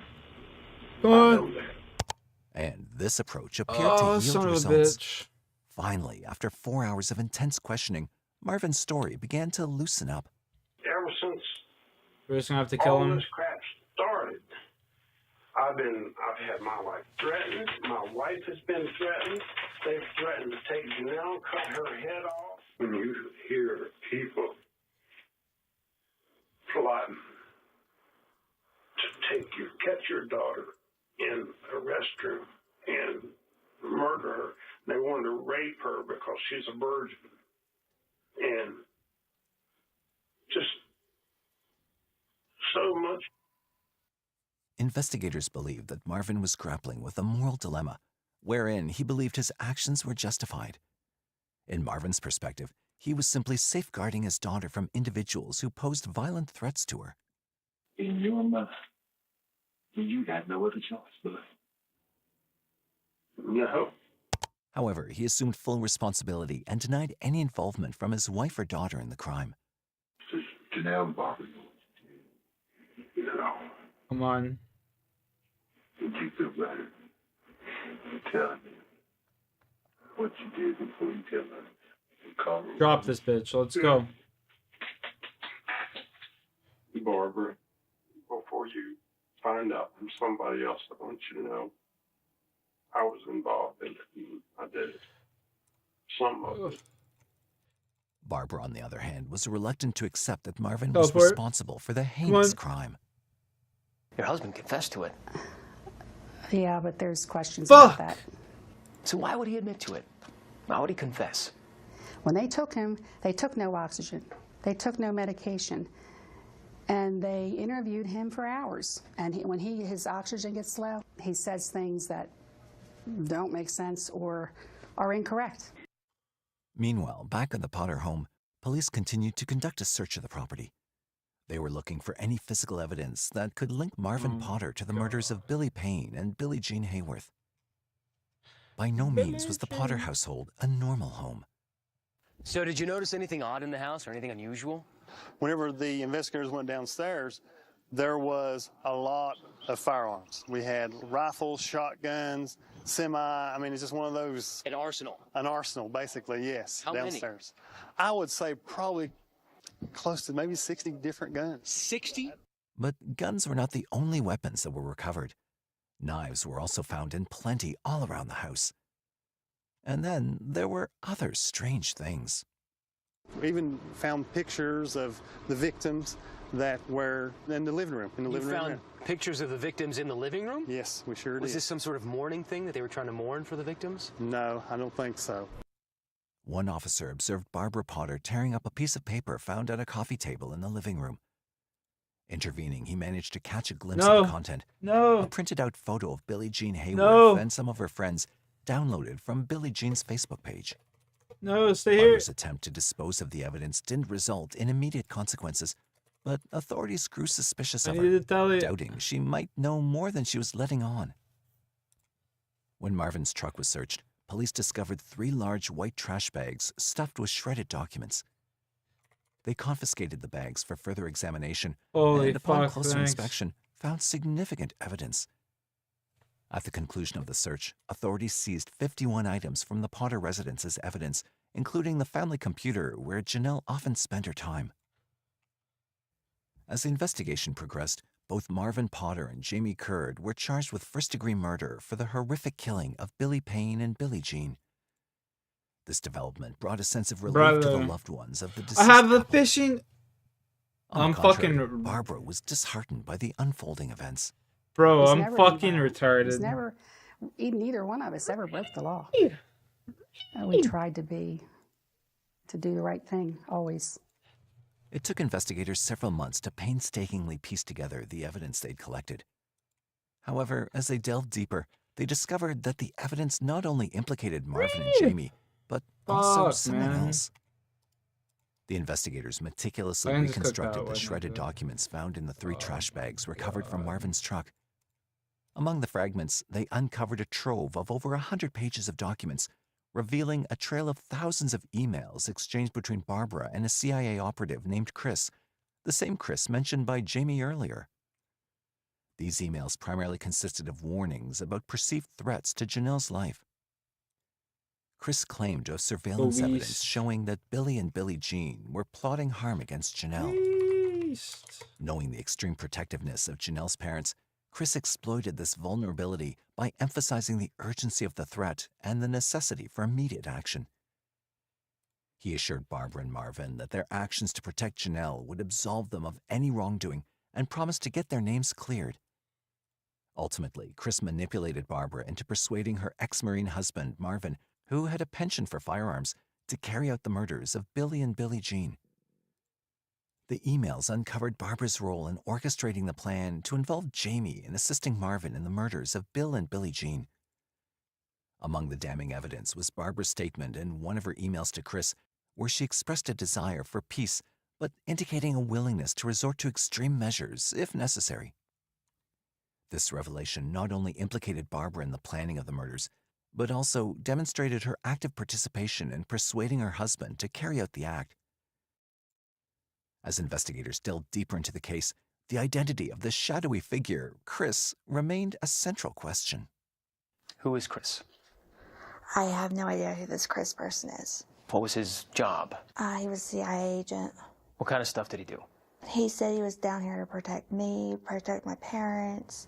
Come I on. know that. And this approach appeared to yield son of a results. bitch. Finally, after 4 hours of intense questioning, Marvin's story began to loosen up. Ever since We're just gonna have to kill all him. this crap started, I've had my life threatened. My wife has been threatened. They've threatened to take Janelle, cut her head off. When you hear people Plotting to catch your daughter in a restroom and murder her. They wanted to rape her because she's a virgin. And just so much. Investigators believed that Marvin was grappling with a moral dilemma, wherein he believed his actions were justified. In Marvin's perspective, he was simply safeguarding his daughter from individuals who posed violent threats to her. in your mind, you got no other choice, but no. However, he assumed full responsibility and denied any involvement from his wife or daughter in the crime. Janelle Barber. No. Come on. Would you feel better telling me what you did before you tell her? Drop this bitch. Let's go. Barbara, before you find out from somebody else, I want you to know I was involved in it. I did it. Some of it. Barbara, on the other hand, was reluctant to accept that Marvin was responsible for the heinous crime. Your husband confessed to it. Yeah, but there's questions about that. So why would he admit to it? Why would he confess? When they took him, they took no oxygen. They took no medication. And they interviewed him for hours. And when his oxygen gets low, he says things that don't make sense or are incorrect. Meanwhile, back at the Potter home, police continued to conduct a search of the property. They were looking for any physical evidence that could link Marvin Potter to the murders of Billy Payne and Billie Jean Hayworth. By no means was the Potter household a normal home. So did you notice anything odd in the house or anything unusual? Whenever the investigators went downstairs, there was a lot of firearms. We had rifles, shotguns, I mean, it's just one of those. An arsenal. An arsenal, basically, yes. How downstairs. Many? I would say probably close to maybe 60 different guns. 60? But guns were not the only weapons that were recovered. Knives were also found in plenty all around the house. And then there were other strange things. We even found pictures of the victims that were in the living room. You found pictures of the victims in the living room? Yes, we sure did. Was this some sort of mourning thing that they were trying to mourn for the victims? No, I don't think so. One officer observed Barbara Potter tearing up a piece of paper found at a coffee table in the living room. Intervening, he managed to catch a glimpse of the content. A printed out photo of Billie Jean Hayworth and some of her friends downloaded from Billie Jean's Facebook page. No, stay here. Barbara's attempt to dispose of the evidence didn't result in immediate consequences, but authorities grew suspicious of her, doubting she might know more than she was letting on. When Marvin's truck was searched, police discovered 3 large white trash bags stuffed with shredded documents. They confiscated the bags for further examination, and upon closer inspection, found significant evidence. At the conclusion of the search, authorities seized 51 items from the Potter residence as evidence, including the family computer where Janelle often spent her time. As the investigation progressed, both Marvin Potter and Jamie Curd were charged with first-degree murder for the horrific killing of Billy Payne and Billie Jean. This development brought a sense of relief to the loved ones of the deceased I have the couple. fishing. On the contrary, Barbara was disheartened by the unfolding events. Bro, He's I'm never fucking involved. retarded. He's never Neither one of us ever broke the law. We tried to do the right thing, always. It took investigators several months to painstakingly piece together the evidence they'd collected. However, as they delved deeper, they discovered that the evidence not only implicated Marvin and Jamie, but also Fuck, someone man. else. The investigators meticulously I can just cook that reconstructed the way, shredded maybe. documents found in the 3 trash bags recovered from Marvin's truck. Among the fragments, they uncovered a trove of over 100 pages of documents, revealing a trail of thousands of emails exchanged between Barbara and a CIA operative named Chris, the same Chris mentioned by Jamie earlier. These emails primarily consisted of warnings about perceived threats to Janelle's life. Chris claimed to have surveillance evidence showing that Billy and Billie Jean were plotting harm against Janelle. Knowing the extreme protectiveness of Janelle's parents, Chris exploited this vulnerability by emphasizing the urgency of the threat and the necessity for immediate action. He assured Barbara and Marvin that their actions to protect Janelle would absolve them of any wrongdoing and promised to get their names cleared. Ultimately, Chris manipulated Barbara into persuading her ex-Marine husband, Marvin, who had a penchant for firearms, to carry out the murders of Billy and Billie Jean. The emails uncovered Barbara's role in orchestrating the plan to involve Jamie in assisting Marvin in the murders of Bill and Billie Jean. Among the damning evidence was Barbara's statement in one of her emails to Chris, where she expressed a desire for peace, but indicating a willingness to resort to extreme measures if necessary. This revelation not only implicated Barbara in the planning of the murders, but also demonstrated her active participation in persuading her husband to carry out the act. As investigators delved deeper into the case, the identity of the shadowy figure, Chris, remained a central question. Who is Chris? I have no idea who this Chris person is. What was his job? He was a CIA agent. What kind of stuff did he do? He said he was down here to protect me, protect my parents.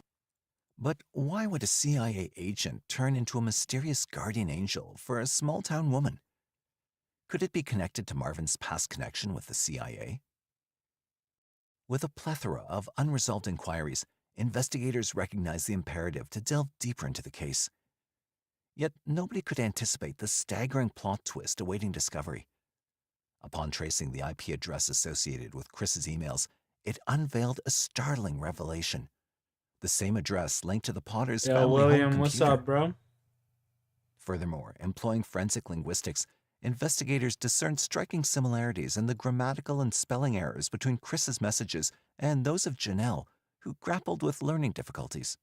But why would a CIA agent turn into a mysterious guardian angel for a small-town woman? Could it be connected to Marvin's past connection with the CIA? With a plethora of unresolved inquiries, investigators recognized the imperative to delve deeper into the case. Yet nobody could anticipate the staggering plot twist awaiting discovery. Upon tracing the IP address associated with Chris's emails, it unveiled a startling revelation. The same address linked to the Potter's Yo, family William, home computer. what's up, bro? Furthermore, employing forensic linguistics, investigators discerned striking similarities in the grammatical and spelling errors between Chris's messages and those of Janelle, who grappled with learning difficulties.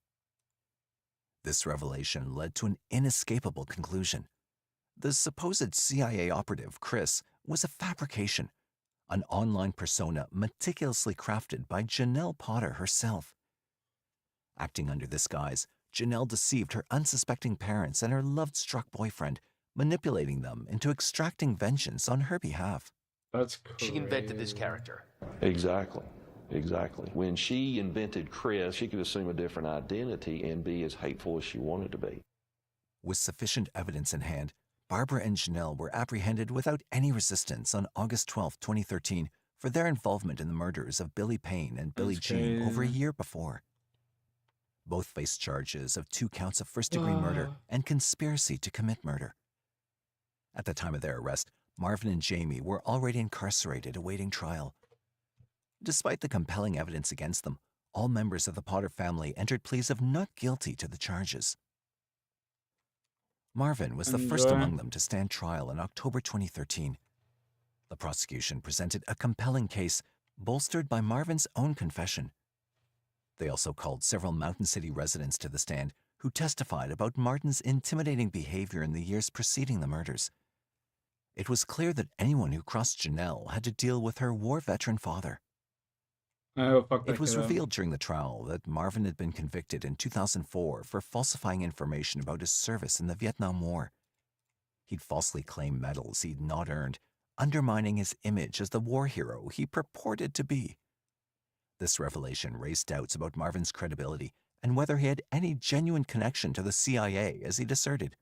This revelation led to an inescapable conclusion. The supposed CIA operative, Chris, was a fabrication, an online persona meticulously crafted by Janelle Potter herself. Acting under this guise, Janelle deceived her unsuspecting parents and her love-struck boyfriend, manipulating them into extracting vengeance on her behalf. That's crazy. She invented this character. Exactly. Exactly. When she invented Chris, she could assume a different identity and be as hateful as she wanted to be. With sufficient evidence in hand, Barbara and Janelle were apprehended without any resistance on August 12, 2013, for their involvement in the murders of Billy Payne and Billie Jean over a year before. Both faced charges of 2 counts of first-degree murder and conspiracy to commit murder. At the time of their arrest, Marvin and Jamie were already incarcerated awaiting trial. Despite the compelling evidence against them, all members of the Potter family entered pleas of not guilty to the charges. Marvin was the first among them to stand trial in October 2013. The prosecution presented a compelling case, bolstered by Marvin's own confession. They also called several Mountain City residents to the stand who testified about Martin's intimidating behavior in the years preceding the murders. It was clear that anyone who crossed Janelle had to deal with her war veteran father. It was revealed during the trial that Marvin had been convicted in 2004 for falsifying information about his service in the Vietnam War. He'd falsely claimed medals he'd not earned, undermining his image as the war hero he purported to be. This revelation raised doubts about Marvin's credibility and whether he had any genuine connection to the CIA, as he'd asserted.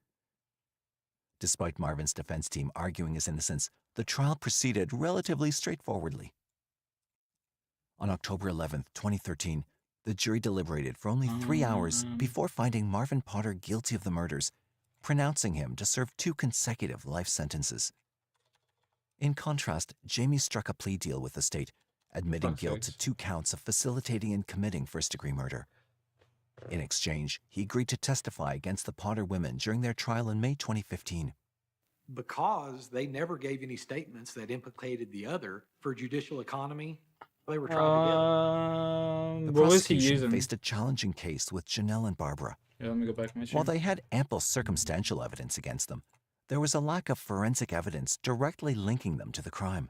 Despite Marvin's defense team arguing his innocence, the trial proceeded relatively straightforwardly. On October 11, 2013, The jury deliberated for only 3 hours before finding Marvin Potter guilty of the murders, pronouncing him to serve 2 consecutive life sentences. In contrast, Jamie struck a plea deal with the state, admitting guilt to 2 counts of facilitating and committing first-degree murder. In exchange, he agreed to testify against the Potter women during their trial in May 2015. Because they never gave any statements that implicated the other for judicial economy, they were tried together. The What was he prosecution using? faced a challenging case with Janelle and Barbara. Yeah, let me go back to my While stream. they had ample circumstantial evidence against them, there was a lack of forensic evidence directly linking them to the crime.